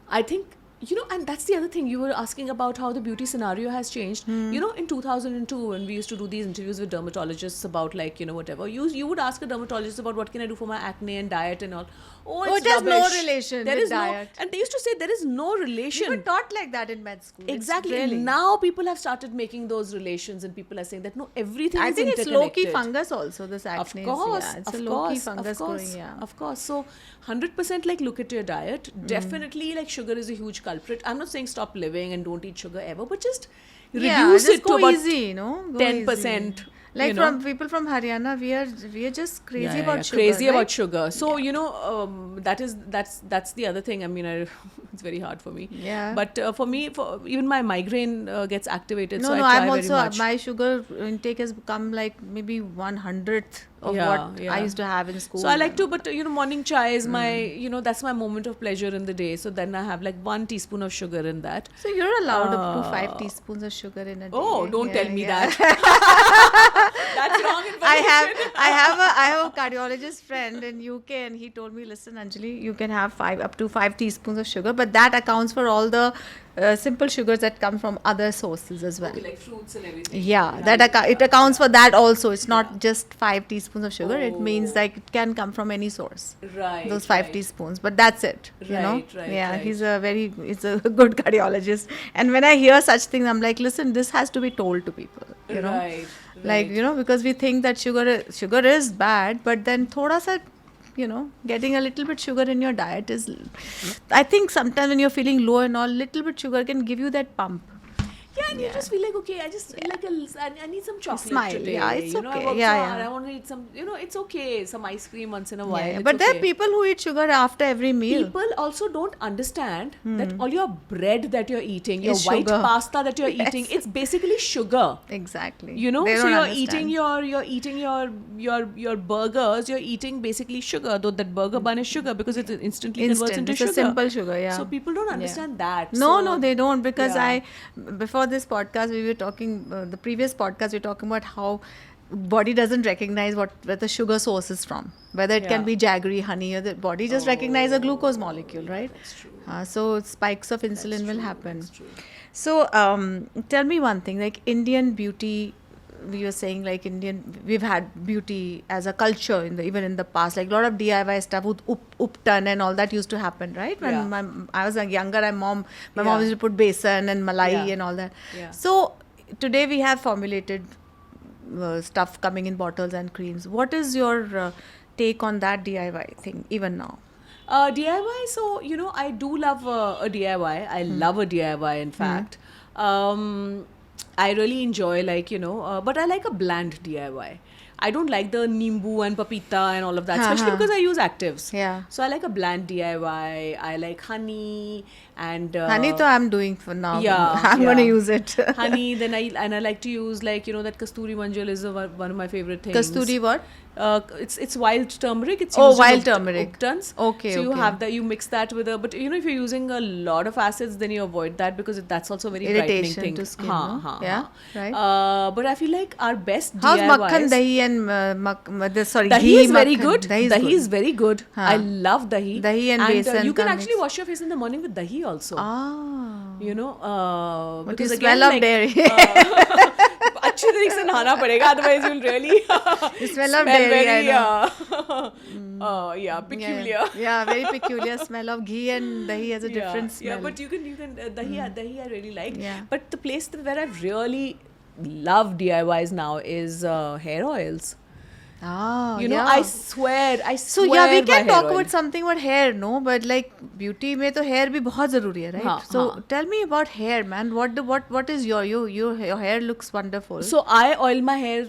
I think, you know, and that's the other thing, you were asking about how the beauty scenario has changed. You know, in 2002, when we used to do these interviews with dermatologists about like, you know, whatever, you would ask a dermatologist about what can I do for my acne and diet and all. Oh, it's
it has no
rubbish.
relation
There
with
is
diet.
No, and they used to say there is no
We
relation.
were taught like that in med school. It's
Exactly.
really.
Now people have started making those relations, and people are saying that no, everything
I
is
think it's low-key
interconnected.
fungus also, this
Of
acne.
course,
Yeah, it's
of
a low-key
course,
fungus
of course,
growing, yeah.
of course. So, 100% like look at your diet. Definitely, like sugar is a huge culprit. I'm not saying stop living and don't eat sugar ever, but just reduce
just
it to
go
about
easy, you know? Go
10%.
easy. Like
you know.
from people from Haryana, we are just crazy about sugar.
Crazy
right?
about sugar. So you know, that's the other thing. I mean, it's very hard for me.
Yeah.
But for me, even my migraine gets activated.
No,
so
no,
I try
I'm
very
also,
much.
my sugar intake has become like maybe 1/100th of
Yeah,
what
yeah.
I used to have in school.
So I like to, but you know, morning chai is my, you know, that's my moment of pleasure in the day. So then I have like 1 teaspoon of sugar in that.
So you're allowed up to 5 teaspoons of sugar in a day.
Oh, don't
Yeah,
tell me
yeah.
that. That's wrong information.
I have a cardiologist friend in UK, and he told me, listen, Anjali, you can have up to 5 teaspoons of sugar, but that accounts for all the simple sugars that come from other sources as well.
Okay, like fruits and everything.
Yeah, it accounts for that also. It's not just 5 teaspoons of sugar. It means like it can come from any source.
Right.
Those 5
right.
teaspoons, but that's it. You know.
Right,
Yeah,
right.
he's a good cardiologist. And when I hear such things, I'm like, listen, this has to be told to people. You know.
Right.
Like, you know, because we think that sugar is bad, but then thoda sa, you know, getting a little bit sugar in your diet is, I think sometimes when you're feeling low and all, little bit sugar can give you that pump.
Yeah, and you just feel like, okay, I need some chocolate
Smile.
today.
Yeah, it's
you know,
okay.
I worked
Yeah,
so
yeah.
hard. I want to eat some, you know, it's okay. Some ice cream once in a while.
Yeah,
It's
but there are
okay.
people who eat sugar after every meal.
People also don't understand that all your bread that you're eating, your
Is
white
sugar.
pasta that you're eating, it's basically sugar.
Exactly.
You know,
They
so
don't
you're
understand.
eating your burgers. You're eating basically sugar, though that burger bun is sugar because it instantly converts
Instant.
into
It's
sugar.
a simple sugar, yeah.
So people don't understand that.
No,
So-
no, they don't, because
Yeah.
before previous podcast we were talking, the previous podcast we were talking about how body doesn't recognize where the sugar source is from, whether it can
Yeah.
be jaggery, honey, or the body just recognize a glucose molecule, right?
That's true.
So spikes of insulin will happen.
That's true.
So tell me one thing, like Indian beauty, we were saying like we've had beauty as a culture even in the past, like a lot of DIY stuff with uptan and all that used to happen, right? When
Yeah.
I was younger, my mom
Yeah.
used to put besan and malai
Yeah.
and all that.
Yeah.
So today we have formulated stuff coming in bottles and creams. What is your take on that DIY thing even now?
DIY, so I do love a DIY. I love a DIY, in fact. I really enjoy, but I like a bland DIY. I don't like the nimbu and papita and all of that, especially because I use actives.
Yeah.
So I like a bland DIY. I like honey and
Honey, to I'm doing for now.
Yeah,
I'm going to
yeah.
use it.
honey. Then I like to use that kasturi manjal is one of my favorite things.
Kasturi what?
It's wild turmeric. It's
Oh,
used in
wild turmeric.
Uptons.
Okay,
So you
okay.
have that. You mix that with but if you're using a lot of acids, then you avoid that because that's also a very brightening
Irritation
thing.
to skin, no? Yeah, right.
But I feel like our best
How's
DIYs.
makhan, dahi and
Dahi
ghee
is very
makhan?
good. Dahi is very good.
Huh.
I love dahi.
Dahi and besan
you can
ka
actually
mix.
wash your face in the morning with dahi also.
Ah.
Because
But you
again,
smell of
like,
dairy.
अच्छी तरीके से नहाना पड़ेगा, otherwise you'll really
You smell of dairy, I
very
know.
peculiar.
Yeah, very peculiar smell of ghee and dahi has a different smell.
Yeah, but you can dahi I really like.
Yeah.
But the place where I really love DIYs now is hair oils.
Ah,
I
yeah.
swear.
So yeah, we
by
can
hair
talk
oil.
about something about hair, no? But like beauty में तो hair भी बहुत जरूरी है, right?
हाँ,
So
हाँ.
tell me about hair, man. What is your hair looks wonderful.
So I oil my hair.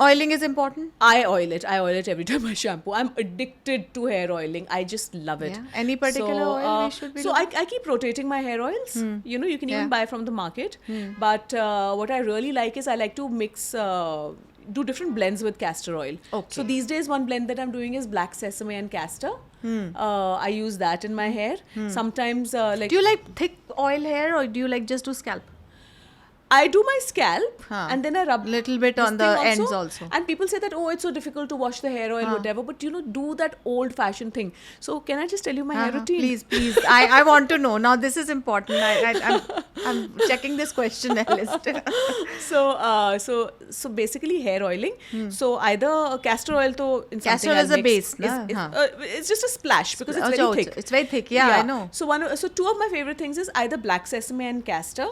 Oiling is important.
I oil it every time I shampoo. I'm addicted to hair oiling. I just love it.
Yeah. Any particular oil we should be
So I keep rotating my hair oils. You can
Yeah.
even buy from the market. But what I really like is I like to mix, do different blends with castor oil.
Okay.
So these days one blend that I'm doing is black sesame and castor. I use that in my hair. Sometimes
Do you like thick oil hair or do you like just do scalp?
I do my scalp
Huh.
and then I rub
Little bit
this
on the
thing
ends also.
And people say that, oh, it's so difficult to wash the hair oil, whatever. But do that old fashioned thing. So can I just tell you my hair routine?
Please. I want to know. Now this is important. I'm checking this questionnaire list.
So basically hair oiling. So either castor oil to in
Castor
something
oil
I'll
is a
mix
base, na?
it's just a splash because it's
Oh,
very thick.
It's very thick. Yeah, I know.
So two of my favorite things is either black sesame and castor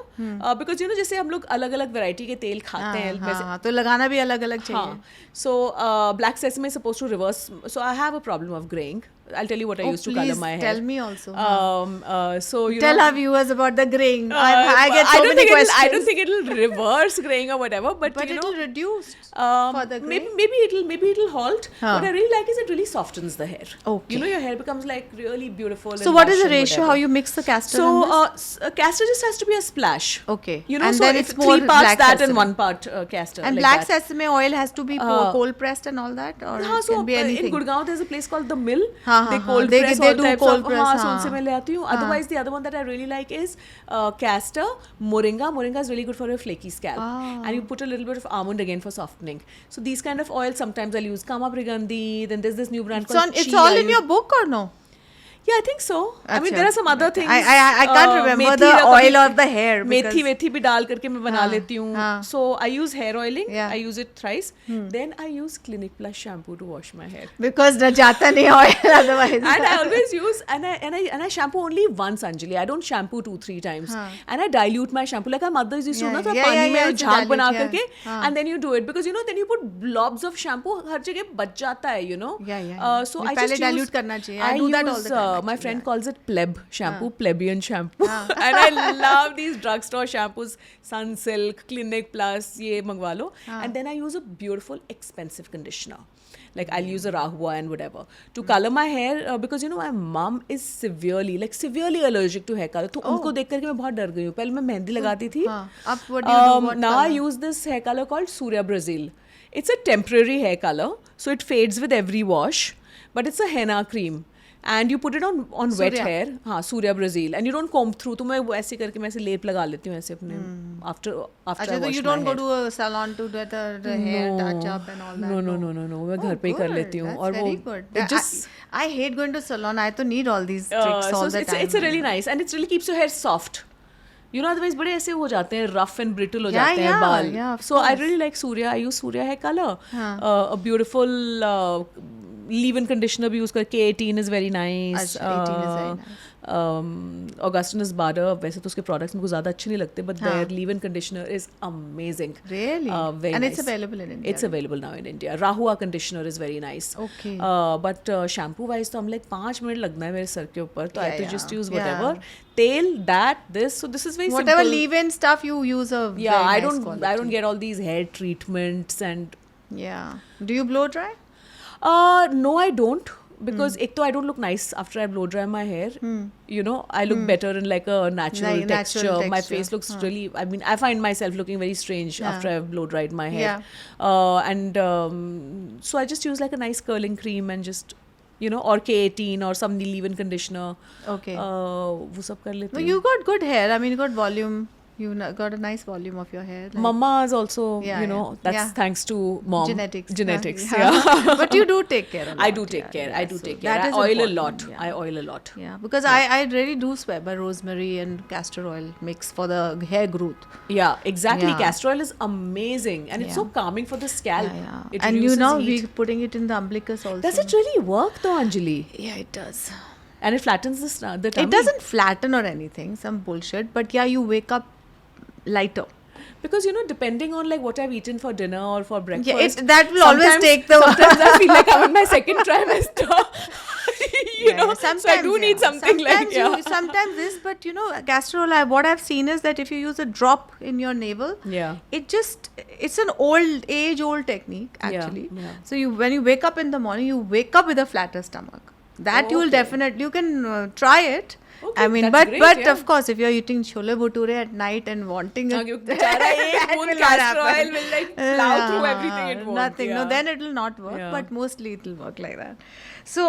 because जैसे हम लोग अलग-अलग variety के तेल खाते हैं वैसे
हाँ, तो लगाना भी अलग-अलग चाहिए.
So black sesame is supposed to reverse. So I have a problem of graying. I'll tell you what I use to color my hair.
Tell me also.
So
Tell our viewers about the graying. I get
I
so
don't
many
think
questions.
I don't think it'll reverse graying or whatever, but
it'll reduce for the graying.
maybe it'll halt.
Huh.
What I really like is it really softens the hair.
Okay.
Your hair becomes like really beautiful.
So
and
what is
lush
the
and
ratio?
whatever.
How you mix the castor?
So
and this?
castor just has to be a splash.
Okay.
And
then
if
it's more
3 parts
black
that
sesame.
and 1 part castor.
And
like
black
that.
sesame oil has to be cold pressed and all that, or it
So
can be anything.
in Gurgaon there's a place called the Mill.
हाँ,
They
हाँ,
cold
they-
press
they
all
do
types
cold
of
press,
हाँ, so
हाँ.
उनसे मैं ले आती हूँ. Otherwise the other one that I really like is castor, moringa. Moringa is really good for your flaky scalp. And you put a little bit of almond again for softening. So these kind of oils sometimes I'll use Kama Brigandi. Then there's this new brand called
It's
Chi.
all
I
in
use-
your book or no?
Yeah, I think so. I mean,
Acha.
there are some other things.
I can't remember
methi
the
या
oil
कभी-
or the hair.
Methi
because-
वेथी भी डाल करके मैं बना
हाँ,
लेती हूँ.
हाँ.
So I use hair oiling.
Yeah.
I use it thrice. Then I use Clinic Plus shampoo to wash my hair.
Because न जाता नहीं oil otherwise.
And I always use and I shampoo only once, Anjali. I don't shampoo 2-3 times.
हाँ.
And I dilute my shampoo like our mothers used to
Yeah,
ना तो
yeah,
पानी
yeah,
में
yeah,
झाग
dilute,
बना
yeah.
करके
हाँ.
and then you do it because then you put blobs of shampoo हर जगह बच जाता है.
Yeah.
So
ये
I
पहले
just
dilute
use,
करना चाहिए. I do that all the time,
my
actually,
friend
yeah.
calls it pleb shampoo, plebeian shampoo. And I love these drugstore shampoos, Sunsilk, Clinic Plus, ये मंगवा लो. And then I use a beautiful expensive conditioner. Like I'll use a Rahua and whatever to color my hair because my mom is severely allergic to hair color. तो उनको देख करके मैं बहुत डर गई हूँ. पहले मैं मेहंदी लगाती थी.
हाँ. अब what do you do? What
Now I
color?
use this hair color called Surya Brazil. It's a temporary hair color, so it fades with every wash, but it's a henna cream. and you put it on wet
Surya.
hair. हाँ, Surya Brazil, and you don't comb through. तो मैं वो ऐसे करके मैं ऐसे लेप लगा लेती हूँ ऐसे अपने after
अच्छा,
I
तो
wash
you
my
don't go
hair.
to a salon to get the hair touch up and all that.
No. मैं घर पे ही कर लेती हूँ.
That's
और
very
वो
good.
it just
I hate going to salon. I तो need all these tricks all the time.
it's a really nice, and it really keeps your hair soft. You know, otherwise बड़े ऐसे हो जाते हैं, rough and brittle हो जाते हैं बाल.
Yeah, of
So I
course.
really like Surya. I use Surya hair color. A beautiful leave-in conditioner भी use कर. K18 is very nice.
अच्छा, 18 is very nice.
Augustinus Bader, वैसे तो उसके products मेरे को ज़्यादा अच्छे नहीं लगते, but their leave-in conditioner is amazing.
Really?
Very
And
nice.
it's available in India.
It's available now in India. Rahua conditioner is very nice.
Okay.
But shampoo wise तो हम like 5 मिनट लगना है मेरे सर के ऊपर, तो I have to just use
Yeah.
whatever. Tail, that, this. So this is very
Whatever
simple.
leave-in stuff you use a
Yeah,
very
I
nice
don't
quality.
get all these hair treatments and
Yeah. Do you blow dry?
no, I don't. Because ek to I don't look nice after I blow dry my hair. You know, I look better in like a natural
Like
texture.
natural
My
texture.
face looks really, I mean, I find myself looking very strange after I've blow dried my hair.
Yeah.
And so I just use like a nice curling cream and just, you know, or K18 or some leave-in conditioner.
Okay.
वो सब कर लेती
No,
हूँ.
you got good hair. I mean, you got volume. You got a nice volume of your hair. Like
Mama is also,
Yeah,
you know,
yeah.
that's
Yeah.
thanks to mom.
genetics.
Genetics,
Yeah.
yeah.
But you do take care a lot.
I do take care. I do
so
take care.
that
I
is
oil a
important,
lot.
yeah.
I oil a lot.
Yeah, because I really do swear by rosemary and castor oil mix for the hair growth.
Yeah, exactly.
Yeah.
Castor oil is amazing, and it's so
Yeah.
calming for the scalp.
Yeah.
It
And you
reduces
know,
heat.
we're putting it in the umbilicus also.
Does it really work though, Anjali?
Yeah, it does.
And it flattens the tummy.
It doesn't flatten or anything, some bullshit. But yeah, you wake up lighter.
Because, you know, depending on like what I've eaten for dinner or for breakfast.
Yeah, that will always
sometimes-
take the.
Sometimes I feel like I'm in my second trimester. you know,
sometimes,
so I do need something
sometimes
like
sometimes this, but you know, castor oil. What I've seen is that if you use a drop in your navel,
Yeah.
it's an old technique actually.
yeah.
So when you wake up in the morning, you wake up with a flatter stomach. That you will
Okay.
definitely, you can try it.
Okay,
I mean,
that's great,
but
yeah.
of course, if you're eating chole bhature at night and wanting it,
बेचारा एक
that
बूंद
will not
castor oil
happen.
will like plow through everything it wants.
Nothing. No,
yeah.
then it will not work.
Yeah.
But mostly it will work like that. So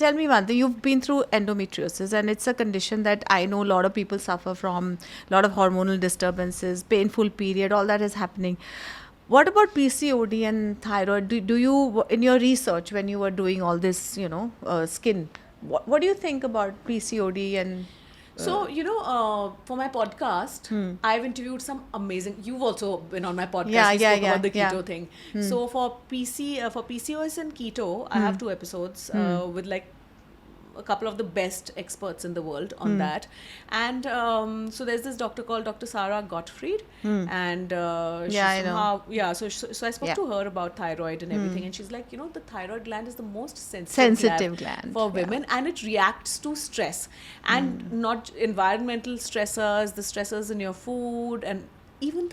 tell me one thing. You've been through endometriosis, and it's a condition that I know a lot of people suffer from. A lot of hormonal disturbances, painful period, all that is happening. What about PCOD and thyroid? Do you, in your research, when you were doing all this, you know, skin, what do you think about PCOD and
So, you know, for my podcast, I've interviewed some amazing. You've also been on my podcast.
Yeah,
we
yeah,
spoke
yeah,
about the keto
yeah.
thing. So for PCOS and keto, I have 2 episodes with like a couple of the best experts in the world on that. And so there's this doctor called Dr. Sarah Gottfried, and she
Yeah, I know.
somehow, yeah. So I spoke
Yeah.
to her about thyroid and everything, and she's like, you know, the thyroid gland is the most
Sensitive gland,
for
yeah.
women, and it reacts to stress and not environmental stressors, the stressors in your food, and even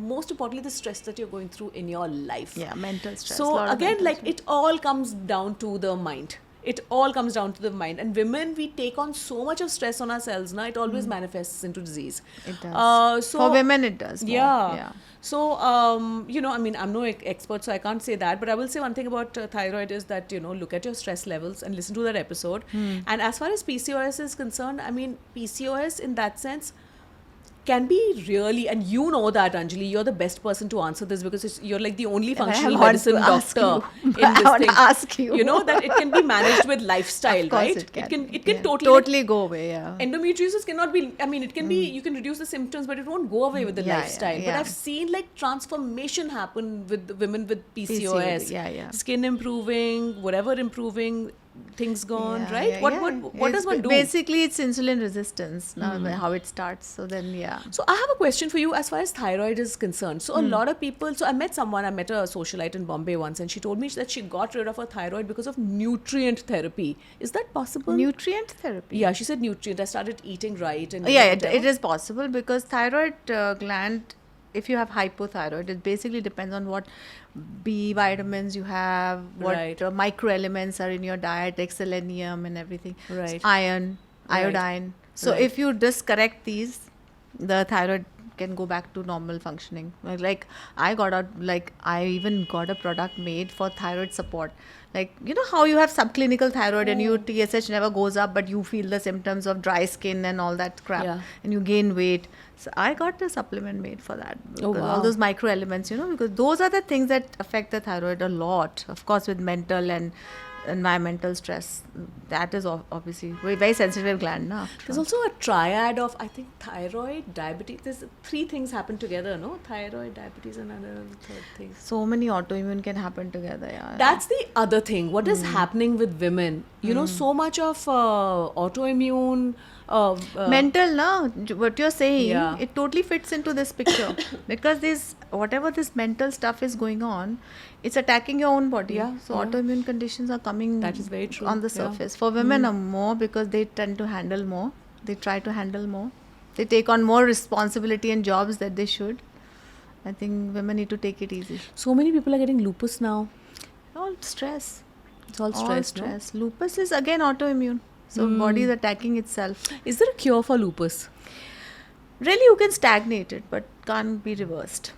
most importantly the stress that you're going through in your life.
yeah, mental stress?
So
lot of
again,
mental
like it all comes down to the mind. It all comes down to the mind. And women, we take on so much of stress on ourselves now, it always manifests into disease.
It does.
So
For women, it does. More.
yeah. So, you know, I mean, I'm no expert, so I can't say that. But I will say one thing about thyroid is that, you know, look at your stress levels and listen to that episode. And as far as PCOS is concerned, I mean, PCOS in that sense can be really, and you know that, Anjali, you're the best person to answer this because you're like the only functional
want
medicine
to ask
doctor
you.
in
I
this
want to
thing.
ask you.
You know that it can be managed with lifestyle,
Of course
right?
it can.
It can
Yeah.
totally
go away. Yeah.
endometriosis cannot be, I mean, it can be, you can reduce the symptoms, but it won't go away with the
Yeah,
lifestyle.
yeah.
But I've seen like transformation happen with the women with PCOS.
Yeah, yeah.
Skin improving, whatever improving, things gone,
Yeah,
right?
yeah,
What
yeah.
does one do?
Basically, it's insulin resistance. Now, how it starts. So then, yeah.
So I have a question for you as far as thyroid is concerned. So a lot of people, so I met a socialite in Bombay once, and she told me that she got rid of her thyroid because of nutrient therapy. Is that possible?
Nutrient therapy.
Yeah, she said nutrient. I started eating right. And
Yeah,
whatever.
it is possible because thyroid gland, if you have hypothyroid, it basically depends on what B vitamins you have, what
Right.
microelements are in your diet, like selenium and everything,
Right.
iron,
Right.
iodine. So
Right.
if you just correct these, the thyroid can go back to normal functioning. Like I even got a product made for thyroid support. Like, you know how you have subclinical thyroid and your TSH never goes up, but you feel the symptoms of dry skin and all that crap,
Yeah.
and you gain weight. So I got the supplement made for that.
Oh,
Because
wow.
all those micro elements, you know, because those are the things that affect the thyroid a lot. Of course, with mental and environmental stress, that is obviously very sensitive gland. Na,
There's also a triad of, I think, thyroid, diabetes. There's three things happen together, no? Thyroid, diabetes, and another third thing.
so many autoimmune can happen together. Yeah.
That's the other thing. What is happening with women? You know, so much of autoimmune.
Mental, na, what you're saying,
Yeah.
it totally fits into this picture because this whatever this mental stuff is going on, it's attacking your own body.
Yeah,
So
yeah.
autoimmune conditions are coming.
That is very true,
on the
yeah.
surface. For women, are more because they tend to handle more. They try to handle more. They take on more responsibility and jobs that they should. I think women need to take it easy.
So many people are getting lupus now.
All stress.
It's all stress, no?
Lupus is again autoimmune. So body is attacking itself.
Is there a cure for lupus?
Really, you can stagnate it, but can't be reversed.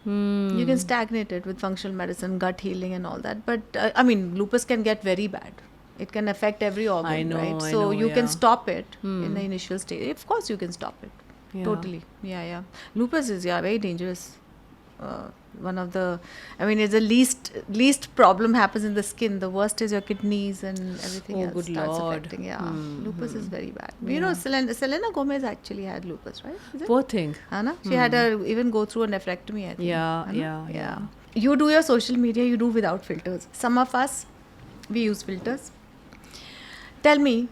You can stagnate it with functional medicine, gut healing, and all that. But I mean, lupus can get very bad. It can affect every organ,
I know,
right?
I
So
know,
you can
yeah.
stop it in the initial stage. Of course, you can stop it.
Yeah.
Totally. Yeah. Lupus is very dangerous. One of the, I mean, it's the least problem happens in the skin. The worst is your kidneys and everything
Oh,
else
good
starts
Lord.
affecting. Yeah, lupus is very bad. You know, Selena Gomez actually had lupus, right? Is it?
Poor thing.
Anna? She had to even go through a nephrectomy, I think.
Yeah,
Anna?
yeah.
You do your social media, you do without filters. Some of us, we use filters. Tell me,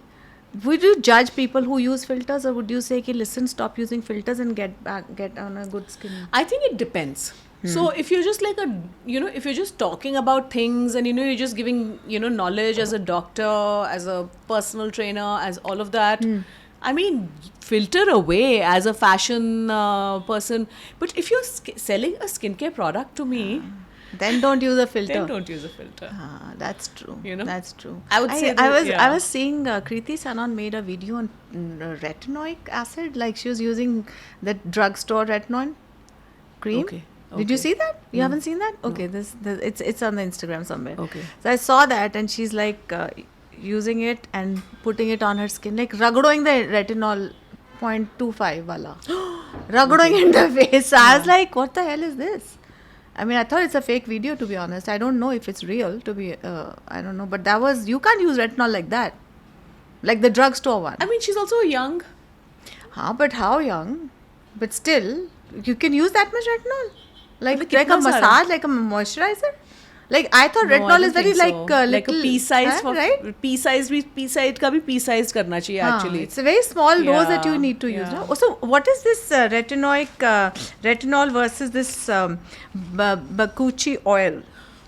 would you judge people who use filters, or would you say, "Ki, listen, stop using filters and get on a good skin"?
I think it depends. So if you're just like if you're just talking about things and you're just giving knowledge as a doctor, as a personal trainer, as all of that, I mean, filter away as a fashion person. But if you're selling a skincare product to me,
Then don't use a filter.
then don't use a filter.
That's true.
You know?
That's true.
I would say
I
that,
was
yeah.
I was seeing Kriti Sanon made a video on retinoic acid. Like she was using the drugstore retinol cream.
Okay.
Did you
Okay.
see that? You haven't seen that? Okay, it's on the Instagram somewhere.
Okay.
So I saw that, and she's like using it and putting it on her skin, like ragdoing the retinol 0.25 wala, ragdoing in the face. So I was like, what the hell is this? I mean, I thought it's a fake video, to be honest. I don't know if it's real, to be, I don't know. But you can't use retinol like that. Like the drugstore one.
I mean, she's also young.
But how young? But still, you can use that much retinol? Like a
kitna sara?
massage, like a moisturizer? Like, I thought
No, I
retinol
don't
is very
think
like
so.
little,
like a pea size for
right?
pea size का भी pea sized करना चाहिए actually.
It's a very small dose that you
Yeah,
need to use.
yeah.
No? So, what is this retinol versus this bakuchi oil?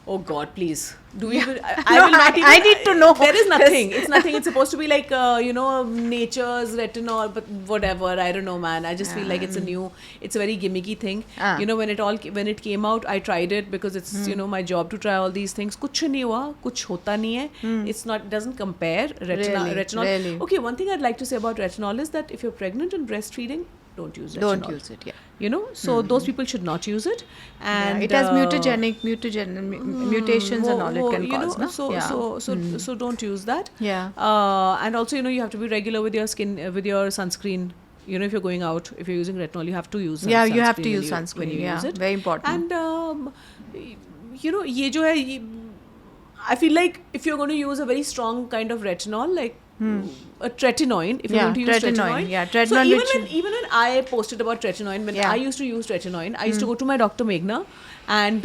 Oh God, please. Do we? Even, I
No,
will not even.
I need to know.
There is nothing. It's nothing. It's supposed to be like nature's retinol, but whatever. I don't know, man. I just feel like it's a very gimmicky thing.
Ah.
When it came out, I tried it because it's my job to try all these things. कुछ नहीं हुआ, कुछ होता नहीं है. It's not. Doesn't compare retinol.
Really?
Okay, one thing I'd like to say about retinol is that if you're pregnant and breastfeeding, don't use retinol.
Don't use it, yeah.
So those people should not use it. And
It has mutations and all it can cause. No?
So don't use that.
Yeah.
And also, you have to be regular with your skin, with your sunscreen. If you're going out, if you're using retinol, you have to use
Yeah, you have
sunscreen
to
when
use sunscreen.
when you
Yeah,
use it.
very important.
And ये जो है, I feel like if you're going to use a very strong kind of retinol, like a tretinoin, if you're
Yeah,
going to use
tretinoin,
tretinoin.
yeah,
So
tretinoin
even when I posted about tretinoin, when
Yeah.
I used to use tretinoin, I used to go to my doctor Meghna, and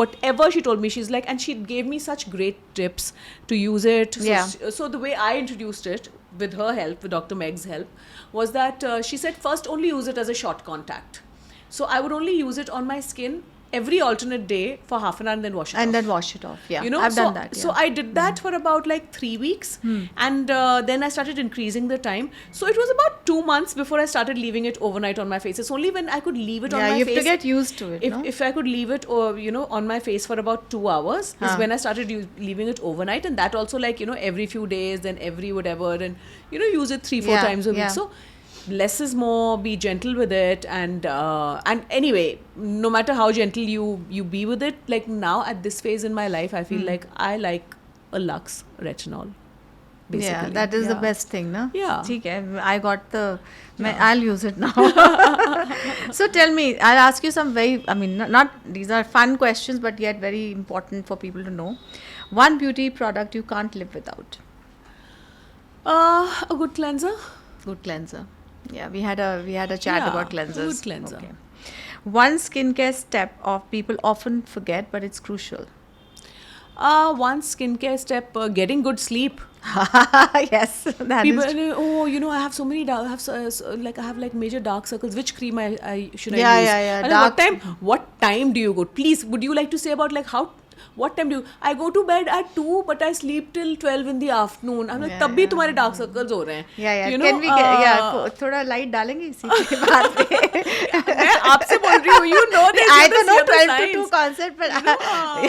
whatever she told me, she's like, and she gave me such great tips to use it. So,
Yeah.
so the way I introduced it, with her help, with Dr. Meg's help, was that she said first only use it as a short contact. So I would only use it on my skin every alternate day for half an hour and then wash it off.
And then wash it off. Yeah. I've
so,
done that. Yeah.
So I did that for about like 3 weeks, and then I started increasing the time. So it was about 2 months before I started leaving it overnight on my face. It's only when I could leave it on my
you have
face.
to get used to it.
If I could leave it on my face for about 2 hours is when I started leaving it overnight, and that also like every few days, then every whatever, and use it 3-4 times a week. So less is more. Be gentle with it, and anyway, no matter how gentle you be with it, like now at this phase in my life, I feel like I like a Lux retinol. Basically.
Yeah, that is the best thing, no?
Yeah.
ठीक है, I got the. I'll use it now. So tell me, I'll ask you some very. I mean, not these are fun questions, but yet very important for people to know. One beauty product you can't live without.
A good cleanser.
Good cleanser. Yeah, we had a chat
Yeah,
about cleansers.
good cleanser.
Okay. One skincare step of people often forget, but it's crucial.
One skincare step, getting good sleep.
Yes, that
People,
is true.
oh, I have so many I have like major dark circles. Which cream I should
Yeah,
I use?
yeah.
And then what time do you go? Please, would you like to say about like what time do you? I go to bed at 2, but I sleep till 12 in the afternoon. I'm like, तब भी तुम्हारे dark circles हो रहे हैं.
Yeah.
You know,
Can we get थोड़ा light डालेंगे इसी के बाद पे?
मैं आपसे बोल रही हूँ. You know this.
I don't know 12 to 2
science.
concept, but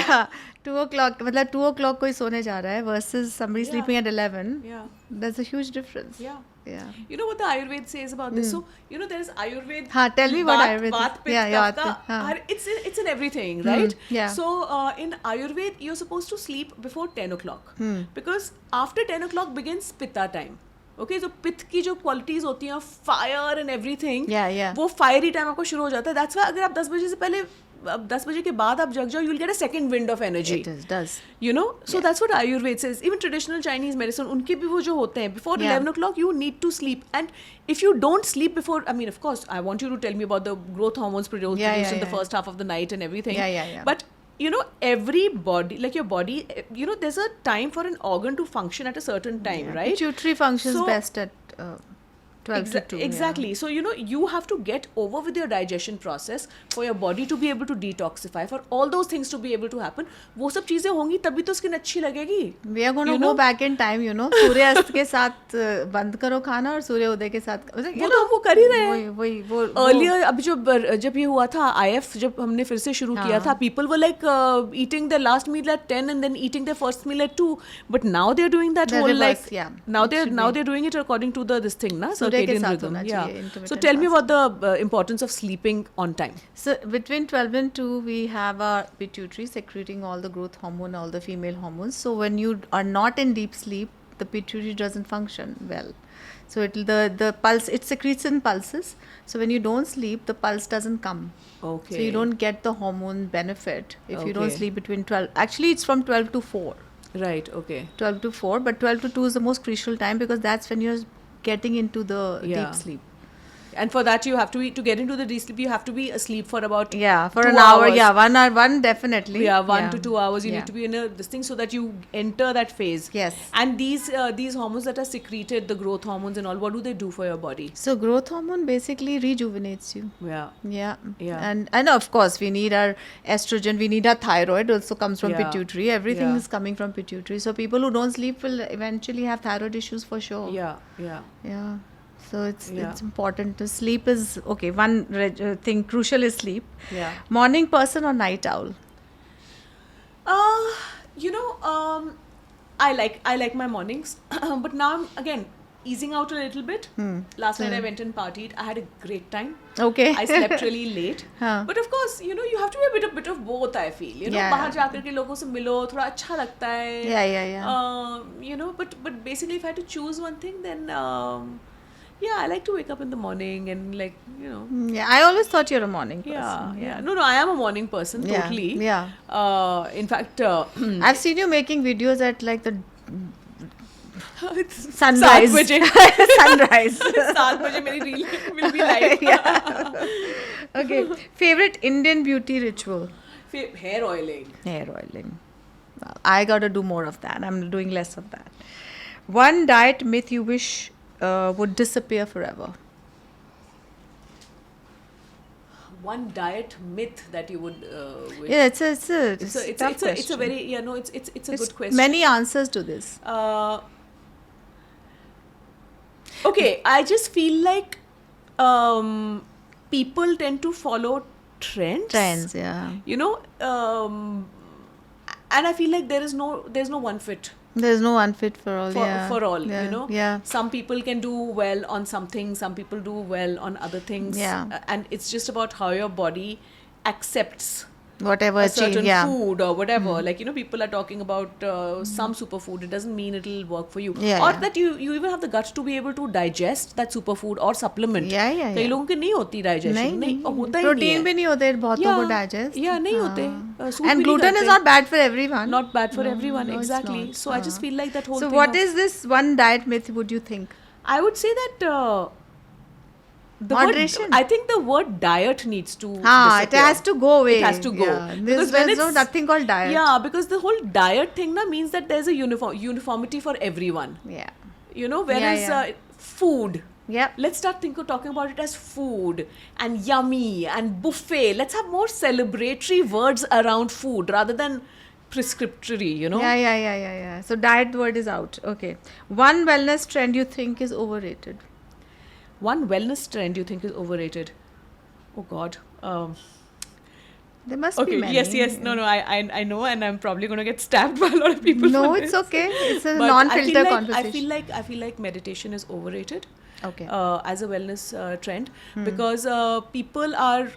yeah. 2 o'clock, मतलब 2 o'clock कोई सोने जा रहा है versus somebody sleeping at 11.
Yeah.
There's a huge difference.
Yeah.
Yeah.
You know what the Ayurveda says about this? So, there is Ayurveda.
हाँ, tell me what Ayurveda is.
Vata, Pitta,
Yeah,
Kapha.
हाँ.
It's in everything, right?
yeah.
So, in Ayurveda, you're supposed to sleep before 10 o'clock. Because after 10 o'clock begins Pitta time. Okay, so पित्त की जो qualities होती हैं, fire and everything,
Yeah.
वो fiery time आपको शुरू हो जाता है. That's why अगर आप 10 बजे से पहले 10 बजे के बाद आप जग जाओ, you'll get a second wind of energy.
It does.
So that's what Ayurveda says. Even traditional Chinese medicine, उनके भी वो जो होते हैं, before 11 o'clock, you need to sleep. And if you don't sleep before, I mean, of course, I want you to tell me about the growth hormones produced in the first half of the night and everything.
Yeah.
But, every body, like your body, there's a time for an organ to function at a certain time, right?
Pituitary functions best at 12 to 2.
Exactly. So, you have to get over with your digestion process for your body to be able to detoxify, for all those things to be able to happen. वो सब चीजें होंगी तभी तो skin अच्छी लगेगी.
We are going to go back in time, सूर्यास्त के साथ बंद करो खाना और सूर्योदय के साथ
वो तो वो कर ही रहे हैं.
वो
Earlier, अभी जब ये हुआ था IF, जब हमने फिर से शुरू किया था, people were like eating their last meal at 10 and then eating their first meal at 2. But now they're doing that whole
reverse,
now they're doing it according to this thing, na? Circadian rhythm. Yeah. So tell me about the importance of sleeping on time.
So between 12 and 2, we have our pituitary secreting all the growth hormone, all the female hormones. So when you are not in deep sleep, the pituitary doesn't function well. So the pulse, it secretes in pulses. So when you don't sleep, the pulse doesn't come.
Okay.
So you don't get the hormone benefit if you don't sleep between 12. Actually, it's from 12 to 4.
Right. Okay.
12 to 4, but 12 to 2 is the most crucial time because that's when you're getting into the deep sleep.
And for that, you have to get into the deep sleep, you have to be asleep for about
for
2
an hour.
hours.
Yeah, 1 hour, 1 definitely.
Yeah, 1 to 2 hours. You need to be in this thing so that you enter that phase.
Yes.
And these hormones that are secreted, the growth hormones and all, what do they do for your body?
So growth hormone basically rejuvenates you.
Yeah.
And of course, we need our estrogen. We need our thyroid. Also comes from pituitary. Everything is coming from pituitary. So people who don't sleep will eventually have thyroid issues for sure. Yeah. So it's important to sleep is okay. One thing crucial is sleep.
Yeah.
Morning person or night owl?
I like my mornings, but now I'm again easing out a little bit. Last night I went and partied. I had a great time.
Okay.
I slept really late.
हाँ.
But of course, you have to be a bit of both, I feel. बाहर जाकर के लोगों से मिलो, थोड़ा अच्छा लगता है.
Yeah.
But basically, if I had to choose one thing, then I like to wake up in the morning and
Yeah, I always thought you're a morning person.
Yeah. No, I am a morning person, totally.
Yeah.
In fact,
I've seen you making videos at like the
it's
sunrise.
7 बजे.
Sunrise.
7 बजे मेरी reel will be live.
Okay. Favorite Indian beauty ritual?
Hair oiling.
Hair oiling. Well, I got to do more of that. I'm doing less of that. One diet myth you wish would disappear forever?
One diet myth that you would wish.
Yeah, it's a tough question.
It's a very it's a good question.
Many answers to this.
Okay, I just feel like people tend to follow trends.
Trends, yeah.
And I feel like there's no one fit.
There's no one fit for all.
For all,
Yeah.
Some people can do well on something. Some people do well on other things.
Yeah.
And it's just about how your body accepts
Whatever
a certain
yeah.
food or whatever. Like, people are talking about some superfood. It doesn't mean it'll work for you.
Yeah,
or
yeah.
that you even have the guts to be able to digest that superfood or supplement.
Yeah, yeah,
कई
yeah.
लोगों के नहीं होती digestion. नहीं, और होता ही नहीं
protein
है.
भी नहीं होते बहुतों को डाइजेस्ट
Yeah, नहीं होते. Suit
and
भी नहीं
gluten is
करते.
not bad for everyone.
Not bad for everyone,
no, it's
exactly.
not.
So I just feel like that whole
so
thing.
what is this one diet myth would you think?
I would say that
Moderation.
I think the word diet needs to
it
disappear.
has to go away.
It has to go.
Yeah.
Because when
There's
it's
nothing called diet.
Yeah, because the whole diet thing means that there's a uniformity for everyone.
Yeah.
Whereas food.
Yeah.
Let's start talking about it as food and yummy and buffet. Let's have more celebratory words around food rather than prescriptory,
Yeah. So diet word is out. Okay. One wellness trend you think is overrated?
One wellness trend you think is overrated? Oh God.
There must
Okay.
be many.
Yes. No. I know, and I'm probably going to get stabbed by a lot of people.
No,
for
it's
this.
okay. It's a
But
non-filter
I
conversation.
feel like meditation is overrated.
Okay.
As a wellness trend, because people are.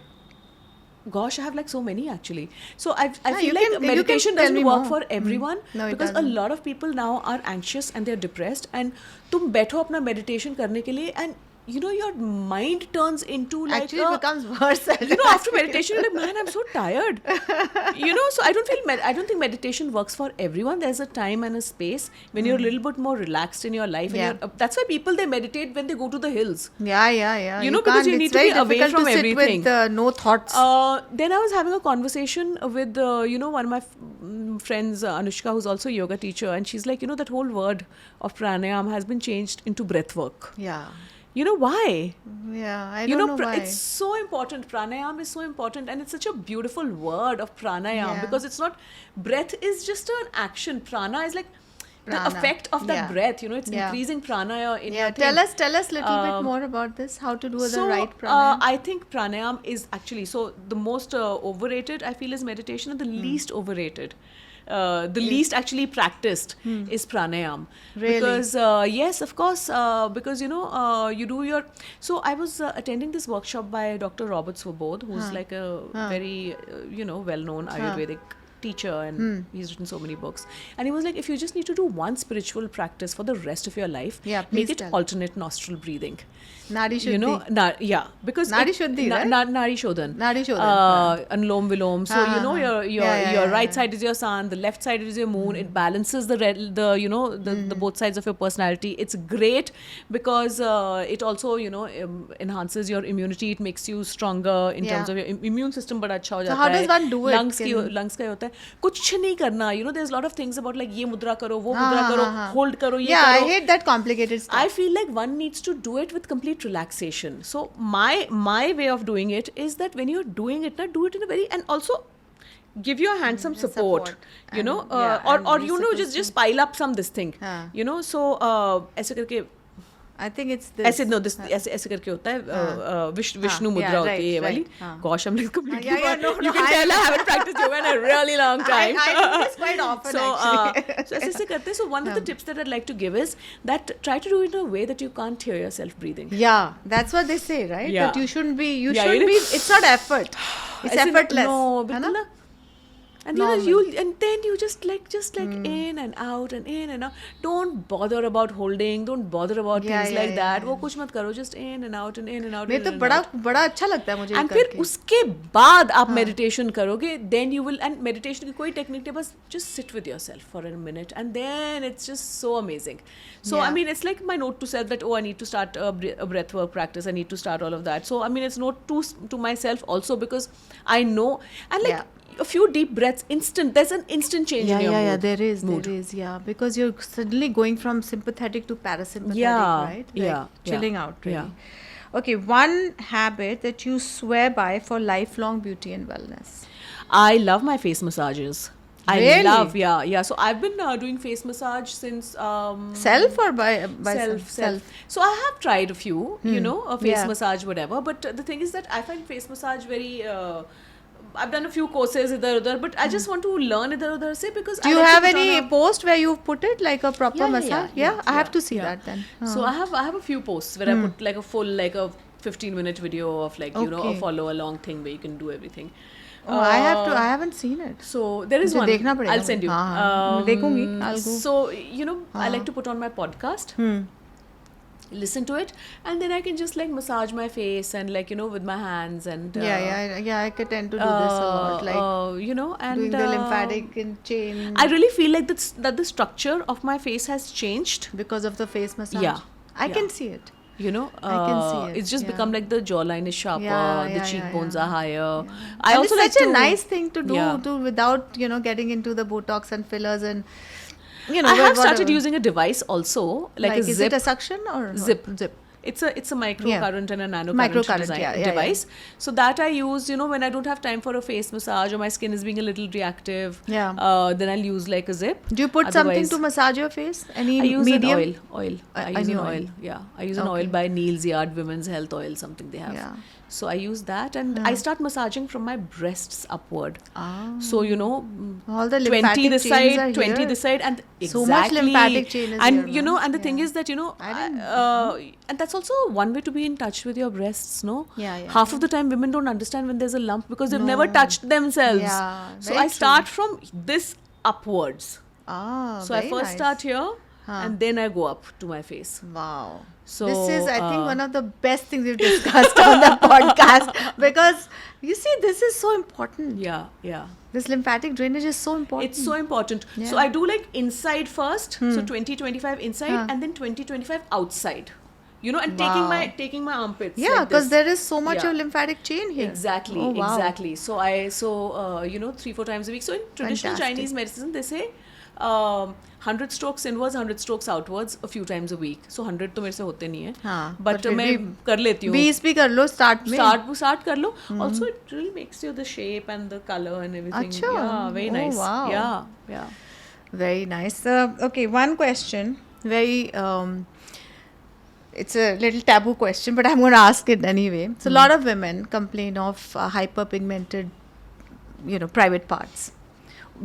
Gosh, I have like so many actually. So I feel like meditation
tell me
doesn't work
more.
for everyone
No, it
because a
doesn't.
lot of people now are anxious and they're depressed. And तुम बैठो अपना meditation करने के लिए and your mind turns into like
Actually, it becomes worse.
after meditation you're like, man, I'm so tired. So I don't think meditation works for everyone. There's a time and a space when you're a little bit more relaxed in your life.
Yeah.
And that's why people, they meditate when they go to the hills.
Yeah.
Because you need to be away from
sit
everything.
with no thoughts.
Then I was having a conversation with one of my friends, Anushka, who's also a yoga teacher, and she's like, that whole word of pranayama has been changed into breath work.
Yeah.
Why?
Yeah, I don't know why.
It's so important. Pranayam is so important, and it's such a beautiful word of pranayam,
Yeah.
because it's not, breath is just an action. Prana is like the
Prana.
effect of that
Yeah.
breath. It's
Yeah.
increasing prana in
Yeah,
your thing.
tell us a little bit more about this. How to do the right
So
pranayam.
I think pranayam is actually, so the most overrated I feel is meditation, and the least overrated, the least actually practiced is pranayam.
Really?
Because yes, of course, because you do your. So I was attending this workshop by Dr. Robert Swabodh, who's like a very well-known Ayurvedic teacher, and he's written so many books. And he was like, if you just need to do one spiritual practice for the rest of your life,
Yeah,
make
please
it
tell.
alternate nostril breathing.
Nadi Shuddhi.
Because
Nadi Shuddhi, right?
Nadi Shodhan.
Nadi Shodhan,
Anulom Vilom. So your right side is your sun, the left side is your moon. It balances the both sides of your personality. It's great because it also enhances your immunity. It makes you stronger in terms of your immune system. बड़ा अच्छा हो जाता है.
how does one do it?
Lungs का होता है. कुछ नहीं करना. There's a lot of things about like ये मुद्रा करो, वो मुद्रा करो, hold करो, ये
Yeah,
करो.
I hate that complicated stuff.
I feel like one needs to do it with complete relaxation. So my way of doing it is that when you're doing it, do it in a very, and also give your hand some support. Or just pile up some this thing. So ऐसे करके
I think it's this.
ऐसे करके होता है विष्णु मुद्रा होती है ये वाली. Gosh, I'm like completely. You can tell I haven't practiced yoga in a really long time.
I do this quite often actually.
So ऐसे करते. So one of the tips that I'd like to give is that try to do it in a way that you can't hear yourself breathing.
Yeah, that's what they say, right?
Yeah.
That you shouldn't be.
Yeah,
It's not effort. It's effortless.
No,
है ना?
And
Normal.
then you just like in and out and in and out. Don't bother about holding. Don't bother about things like that. वो कुछ मत करो. Just in and out and in and out.
मैं तो बड़ा अच्छा लगता है मुझे.
And फिर उसके बाद आप meditation करोगे. Then you will, and meditation की कोई technique नहीं, बस just sit with yourself for a minute, and then it's just so amazing. So I mean, it's like my note to self that I need to start a breathwork practice. I need to start all of that. So I mean, it's note to myself also, because I know, and like. A few deep breaths, there's an instant change in your mood.
Yeah, there is, yeah, because you're suddenly going from sympathetic to parasympathetic, right? Chilling out, really. Yeah. Okay, one habit that you swear by for lifelong beauty and wellness.
I love my face massages.
Really?
I love, yeah. So I've been doing face massage since
self or by
self. So I have tried a few, a face massage, whatever. But the thing is that I find face massage very. I've done a few courses idhar-udhar, but I just want to learn idhar-udhar se, because
do you have any post where you've put it like a proper massage? Yeah, I have to see that then.
So I have a few posts where I put like a full, like a 15-minute video of like, you know, a
Okay.
follow along thing where you can do everything.
Oh, I haven't seen it.
So there is
मुझे
one.
देखना पड़ेगा
I'll send you.
हाँ, हाँ, देखूंगी, I'll go.
So, you know, I like to put on my podcast, listen to it, and then I can just like massage my face and like, you know, with my hands and
Yeah, I could tend to do this a lot, like
you know, and
doing the lymphatic and chain
I really feel like that the structure of my face has changed.
because of the face massage.
Yeah,
I
yeah.
can see it.
You know,
I can see it,
it's just
yeah.
become like the jawline is sharper,
Yeah,
the cheekbones
yeah.
are higher.
Yeah.
I
And
also
it's
like
such
to,
a nice thing to do
Yeah.
to without, you know, getting into the Botox and fillers and, you know,
I have started
whatever.
using a device also, like a
is
zip.
it a suction or what?
Zip.
Zip.
It's a microcurrent and a nanocurrent
Microcurrent,
design,
yeah,
device. So that I use, you know, when I don't have time for a face massage or my skin is being a little reactive.
Yeah.
Then I'll use like a zip.
Do you put something
Otherwise,
to massage your face? Any
I use
medium?
an oil. I use
any
an
oil.
oil. Yeah, I use an
Okay.
oil by Neil's Yard Women's Health Oil, something they have.
Yeah.
So I use that, and I start massaging from my breasts upward.
Ah.
So you know,
All the
20
lymphatic
this
chains
side,
are
20
here.
this side, and exactly.
So much lymphatic chain is
and
here,
you know,
man.
and the thing
Yeah.
is that, you know,
I didn't-
and that's also one way to be in touch with your breasts. No,
Yeah,
half of the time women don't understand when there's a lump because they've never touched themselves.
Yeah,
so
very
I start from this upwards.
Ah,
So I
very
first
nice.
start here, and then I go up to my face.
Wow.
So,
this is, I think, one of the best things we've discussed on the podcast because you see, this is so important.
Yeah, yeah.
This lymphatic drainage is so important.
It's so important.
Yeah.
So I do like inside first, so 20-25 inside, and then 20-25 outside. You know, and
Wow.
taking my armpits.
Yeah,
like
because
this.
there is so much
Yeah.
of lymphatic chain here.
Exactly,
Oh, wow.
exactly. So you know, 3-4 times a week. So in traditional
Fantastic.
Chinese medicine, they say 100 strokes inwards, 100 strokes outwards, a few times a week. So 100 तो मेरे से होते नहीं है.
हाँ,
But
but फिर
मैं
भी
कर लेती हूँ.
20 भी कर लो start में.
Start कर लो. Also, it really makes you the shape and the color and everything.
अच्छा.
Yeah, very
Oh,
nice.
wow.
Yeah, yeah.
Very nice. Okay, one question. Very, it's a little taboo question, but I'm going to ask it anyway. So, a lot of women complain of hyperpigmented, you know, private parts.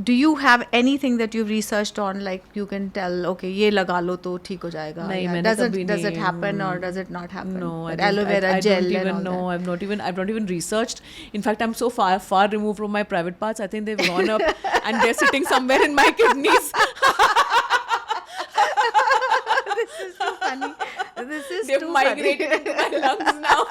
Do you have anything that you've researched on, like you can tell, okay, ये लगा लो तो ठीक हो जाएगा?
नहीं,
Yeah.
मैंने
Does
कभी
it
नहीं-
happen or does it not happen?
No, I
That
don't,
aloe vera
I
gel
don't
and
even
all
know.
that.
I've not even researched. In fact, I'm so far removed from my private parts. I think they've gone up and they're sitting somewhere in my kidneys.
This is too funny. This is
They've
too
migrated
funny.
into my lungs now.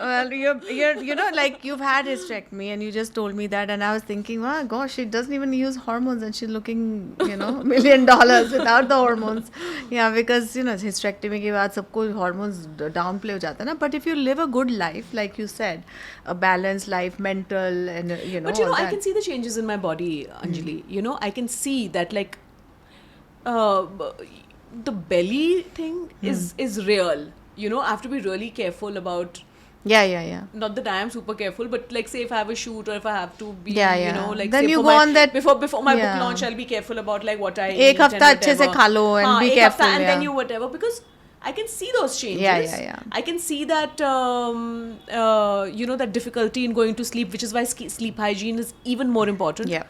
Well, you know, like you've had hysterectomy and you just told me that, and I was thinking, wow, gosh, she doesn't even use hormones and she's looking, you know, $1 million without the hormones. Yeah, because, you know, hysterectomy के बाद सबको hormones downplay हो जाता है ना. But if you live a good life, like you said, a balanced life, mental, and you know,
But you know,
all
I
that.
can see the changes in my body, Anjali. You know, I can see that like the belly thing is real. You know, I have to be really careful about.
Yeah.
Not that I am super careful, but like say if I have a shoot or if I have to be,
Yeah.
you know, like
Then
say
you
for
go
my,
on that-
before my
Yeah.
book launch, I'll be careful about like what I
एक
eat
हफ्ता
and
अच्छे से
whatever.
खा लो and
हाँ,
be
एक
careful,
हफ्ता and then
yeah.
you whatever, because I can see those changes.
Yeah.
I can see that you know, that difficulty in going to sleep, which is why sleep hygiene is even more important.
Yeah.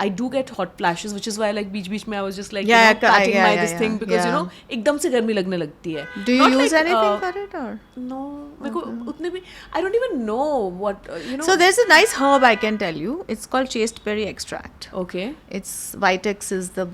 I do get hot flashes, which is why like beach में I was just like
Yeah,
you know, patting
yeah,
my
yeah,
this thing
yeah.
because you
Yeah.
know एकदम से गर्मी लगने लगती है.
Do you
Not
use
like,
anything for it or?
No, मेरे को उतने भी I don't even know what you know.
So there's a nice herb I can tell you. It's called chasteberry extract.
Okay.
It's Vitex is the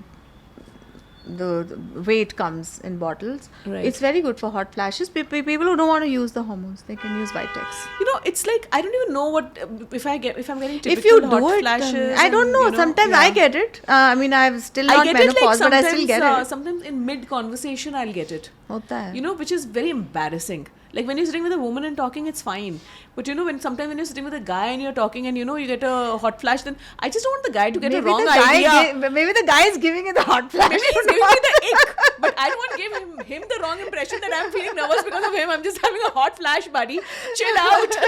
way it comes in bottles.
Right.
It's very good for hot flashes. People who don't want to use the hormones, they can use Vitex.
You know, it's like I don't even know what if I'm getting typical
If you do
hot
it,
flashes.
I don't
and,
know.
you know,
Sometimes
yeah.
I get it. I mean, I've still
I
not
get it
menopause,
like
but I still get it.
sometimes in mid conversation I'll get it.
होता है.
You know, which is very embarrassing. Like when you're sitting with a woman and talking, it's fine. But you know, sometimes when you're sitting with a guy and you're talking and you know you get a hot flash, then I just don't want the guy to get a wrong idea.
Maybe the guy is giving you the hot flash.
Maybe he's giving me the ick, but I don't want to give him the wrong impression that I'm feeling nervous because of him. I'm just having a hot flash, buddy. Chill out.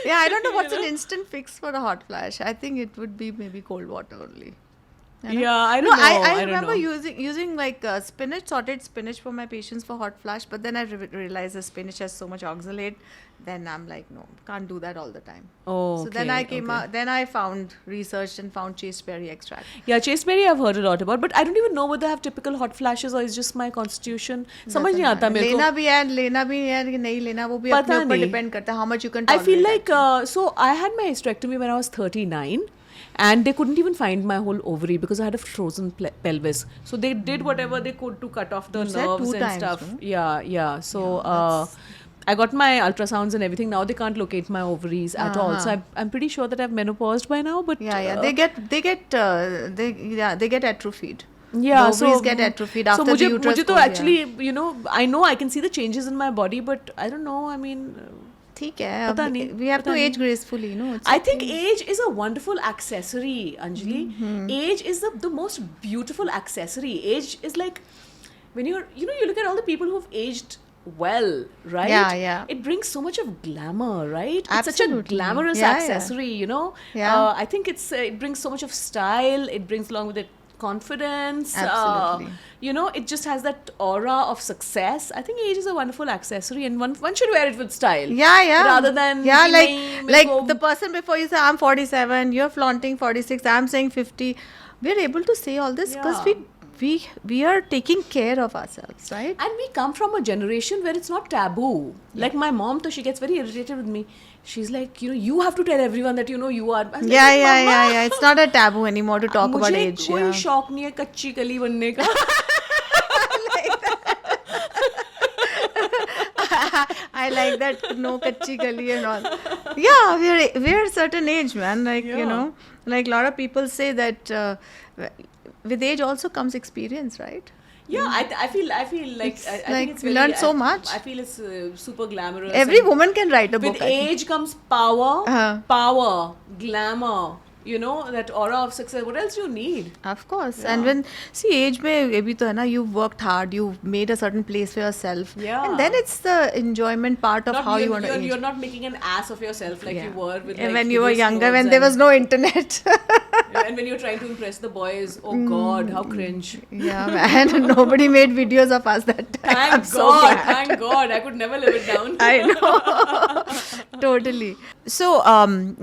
Yeah, I don't know what's an instant fix for a hot flash. I think it would be maybe cold water only.
Yeah, I
No,
don't know.
I
don't
remember
know.
using like spinach, sauteed spinach for my patients for hot flash, but then I realized the spinach has so much oxalate. Then I'm like, no, can't do that all the time.
Oh,
So then I
okay,
came
okay.
out. Then I found researched and found chasteberry extract.
Yeah, chasteberry I've heard a lot about, but I don't even know whether I have typical hot flashes or it's just my constitution. समझ नहीं आता मेरे
लेना
को.
भी है लेना भी है कि नहीं लेना वो भी
पता
अपने ऊपर
नहीं.
डिपेंड करता है how much you can
I feel
tolerate.
like so I had my hysterectomy when I was 39, and they couldn't even find my whole ovary because I had a frozen pelvis. So they did whatever they could to cut off the
You said
nerves
2
and
times,
stuff.
no?
Yeah, yeah. So
that's-
I got my ultrasounds and everything. Now they can't locate my ovaries at all. So I'm pretty sure that I've menopaused by now. But
yeah, they get atrophied.
yeah,
the ovaries get atrophied after
so
the uterus
मुझे तो
goes,
actually you know I know I can see the changes in my body, but I don't know. I mean.
ठीक है
पता नहीं,
we have
पता
to
नहीं.
age gracefully, no? It's
I think
okay.
age is a wonderful accessory, Anjali. Age is the most beautiful accessory. Age is like when you look at all the people who've aged well, right?
Yeah.
It brings so much of glamour, right? It's such a
Absolutely.
glamorous
Yeah.
accessory, you know.
Yeah.
I think it brings so much of style. It brings along with it confidence.
Absolutely.
You know, it just has that aura of success. I think age is a wonderful accessory, and one should wear it with style.
Yeah.
Rather than
yeah,
कि नहीं, मेरे
like
को-
the person before you say I'm 47, you're flaunting 46, I'm saying 50. We're able to say all this because
Yeah.
we are taking care of ourselves, right?
And we come from a generation where it's not taboo. Like my mom, she gets very irritated with me. She's like, you have to tell everyone that you are. I'm like, "Mama,
Yeah. It's not a taboo anymore to talk about
मुझे
age.
कोई
Yeah.
शौक नहीं है कच्ची कली बनने का.
I like that no kachi gali and all. Yeah, we're a certain age, man. Like
Yeah.
like a lot of people say that with age also comes experience, right?
Yeah, I feel like
It's
I
like
think it's
we
very,
learn so much.
I feel it's super glamorous.
Every
and
woman can write a book.
with
I think.
age comes power,
Uh-huh.
glamour. You know, that aura of success. What else do you need?
Of course.
Yeah.
And when see age में ये भी तो है ना, you've worked hard, you've made a certain place for yourself.
Yeah.
And then it's the enjoyment part of
Not-
how you
you're-
want to age.
You're not making an ass of yourself like you were with
And
like,
when you were
hideous
younger, when
clothes
there was
and-
no internet.
and when you're trying to impress the boys, oh God, how cringe.
Yeah, man. Nobody made videos of us that time.
Thank
I'm so
God,
glad.
thank God. I could never live it down.
I know. Totally. So,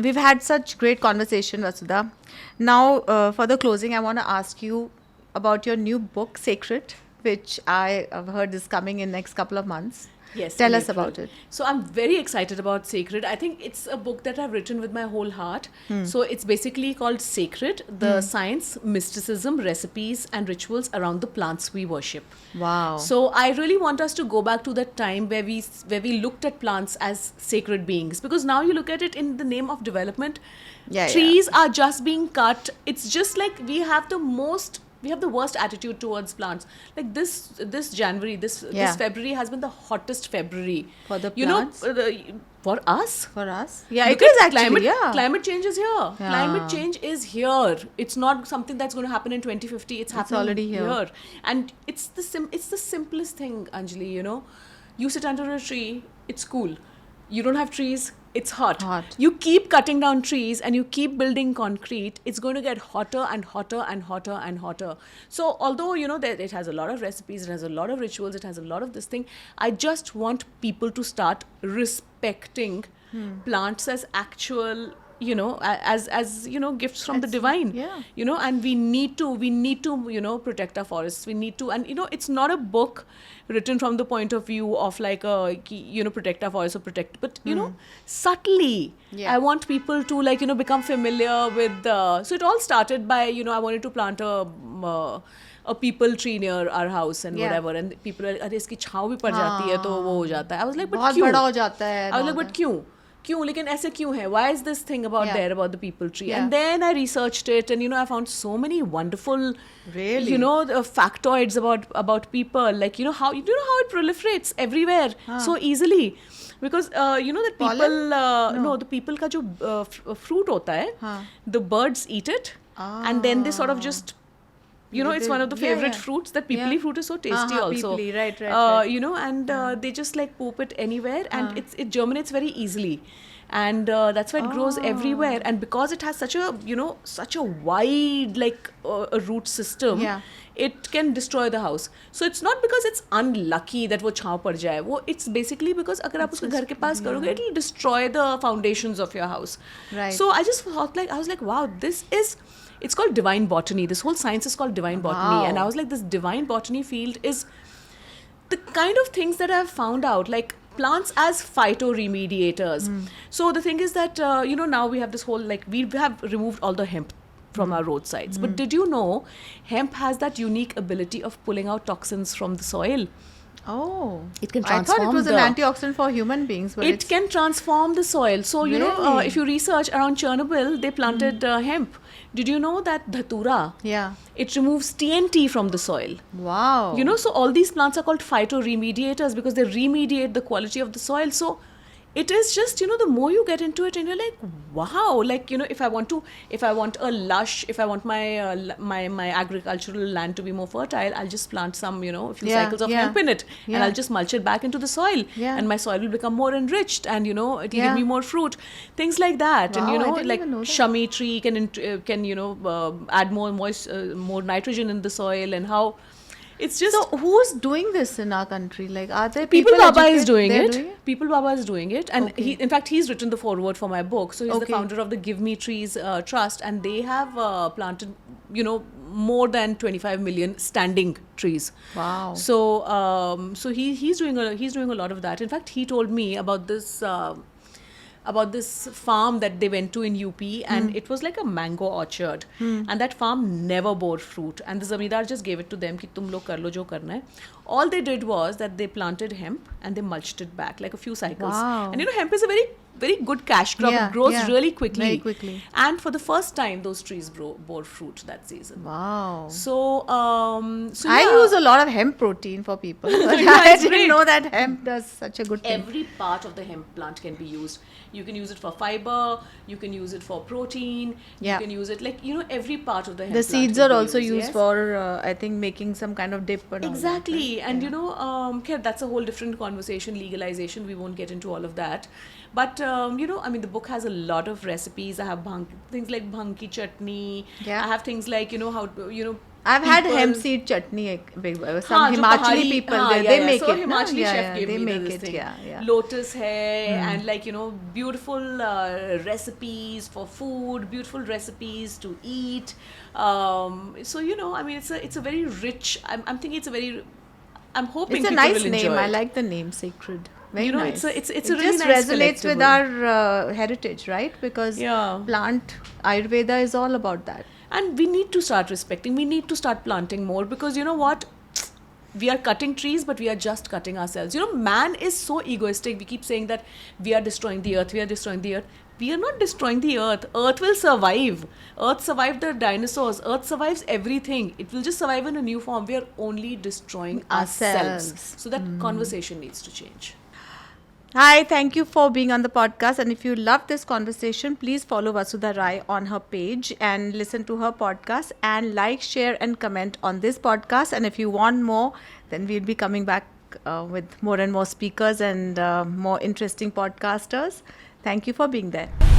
we've had such great conversation, Vasudha. Now, for the closing, I want to ask you about your new book, Sacred, which I have heard is coming in next couple of months.
Yes.
Tell
in
us
April.
about it.
So I'm very excited about Sacred. I think it's a book that I've written with my whole heart. So it's basically called Sacred: The Science, Mysticism, Recipes, and Rituals Around the Plants We Worship.
Wow.
So I really want us to go back to that time where we looked at plants as sacred beings, because now you look at it in the name of development.
Yeah,
Trees are just being cut. It's just like we have the worst attitude towards plants. Like this January, this February has been the hottest February
For the
you
plants?
know for us.
For us? Yeah,
Look
it is
at
actually.
climate change is here.
Yeah.
Climate change is here. It's not something that's going to happen in 2050. It's happening
already here.
And it's the simplest thing, Anjali, You sit under a tree, it's cool. You don't have trees, it's hot. You keep cutting down trees and you keep building concrete, it's going to get hotter and hotter and hotter and hotter. So although, that it has a lot of recipes, it has a lot of rituals, it has a lot of this thing, I just want people to start respecting plants as actual, as gifts from the divine.
Yeah.
And we need to protect our forests. We need to, and it's not a book written from the point of view of like protect our forests or protect, but subtly.
Yeah.
I want people to become familiar with so it all started by I wanted to plant a people tree near our house and whatever, and people are, अरे इसकी छाँव भी पड़ जाती है तो वो हो जाता है. I was like, but
बहुत
क्यों?
बड़ा हो जाता है.
I was like, but क्यों लेकिन ऐसे क्यों है? Why is this thing about the people tree?
Yeah.
And then I researched it, and I found so many wonderful
Really?
the factoids about people, like how how it proliferates everywhere so easily, because that people no, the people का जो fruit होता है, the birds eat it and then they sort of just You know, it's one of the
Yeah,
favorite
yeah.
fruits. That peepli
Yeah.
fruit is so tasty also.
Peepli, right.
You know, and they just like poop it anywhere, and it germinates very easily, and that's why it grows everywhere. And because it has such a wide like a root system,
Yeah.
it can destroy the house. So it's not because it's unlucky that वो छाँव पड़ जाए. वो it's basically because अगर आप उसको घर के पास करोगे, it'll destroy the foundations of your house.
Right.
So I just thought I was like, wow, it's called divine botany. This whole science is called divine botany.
Wow.
And I was like, this divine botany field is the kind of things that I've found out, like plants as phytoremediators. So the thing is that, now we have this whole, like, we have removed all the hemp from our roadsides. But did you know hemp has that unique ability of pulling out toxins from the soil?
Oh.
It can
I thought it
transform
was an
the-
antioxidant for human beings, but
It
it's
can transform the soil. So,
Really?
if you research around Chernobyl, they planted hemp. Did you know that dhatura,
yeah.
it removes TNT from the soil?
Wow.
You know, so all these plants are called phytoremediators because they remediate the quality of the soil. So it is just, the more you get into it and you're like, wow, like, if I want a lush, if I want my agricultural land to be more fertile, I'll just plant some, a few
Yeah,
cycles of
yeah.
hemp in it, and
Yeah.
I'll just mulch it back into the soil,
Yeah.
and my soil will become more enriched, and, it'll
Yeah.
give me more fruit, things like that.
Wow, I
And,
didn't
like
even know that.
shami tree can add more more nitrogen in the soil, and how it's just
So who's doing this in our country? Like, are there
People Baba is
educated-
doing
they're
it. People Baba is doing it, and
Okay.
in fact, he's written the foreword for my book. So he's the
Okay.
founder of the Give Me Trees Trust, and they have planted, more than 25 million standing trees.
Wow.
So he's doing a lot of that. In fact, he told me about this farm that they went to in UP, and it was like a mango orchard, and that farm never bore fruit, and the zamindar just gave it to them ki tum log kar lo jo karna hai. All they did was that they planted hemp and they mulched it back like a few cycles.
Wow.
And hemp is a very, very good cash crop.
Yeah,
It grows
yeah.
really quickly.
Very quickly.
And for the first time, those trees bore fruit that season.
Wow.
So
I
yeah.
use a lot of hemp protein for people. But
Yeah,
I
it's
didn't
great.
know that hemp does such a good thing.
Every part of the hemp plant can be used. You can use it for fiber, you can use it for protein,
Yeah.
you can use it every part of the hemp
The
plant
seeds
can
are
be
also used
yes.
for, I think, making some kind of dip. And all that,
Exactly.
right?
And
Yeah.
Khair, that's a whole different conversation, legalization. We won't get into all of that. But, the book has a lot of recipes. I have things like bhang ki chutney.
Yeah.
I have things like, how,
I've had
people-
hemp seed chutney. Some
हाँ, जो
Himachali
पहाड़ी-
people,
हाँ,
they
yeah,
make
so
it.
Himachali
no?
chef gave
they
me
make
this
it.
thing.
Yeah.
Lotus hai, and beautiful recipes for food, beautiful recipes to eat. So it's a very rich. I'm thinking it's a very. I'm hoping
It's a
people
nice
will
name.
enjoy
I
it.
like the name Sacred. Very
It's
nice.
a
it
really
just
nice
resonates with
collectible.
our heritage, right? Because
Yeah.
plant Ayurveda is all about that.
And we need to start respecting. We need to start planting more, because you know what? We are cutting trees, but we are just cutting ourselves. Man is so egoistic. We keep saying that we are destroying the earth. We are destroying the earth. We are not destroying the earth. Earth will survive. Earth survived the dinosaurs. Earth survives everything. It will just survive in a new form. We are only destroying ourselves.
Ourselves.
So that conversation needs to change.
Hi, thank you for being on the podcast. And if you love this conversation, please follow Vasudha Rai on her page and listen to her podcast, and like, share, and comment on this podcast. And if you want more, then we'll be coming back with more and more speakers and more interesting podcasters. Thank you for being there.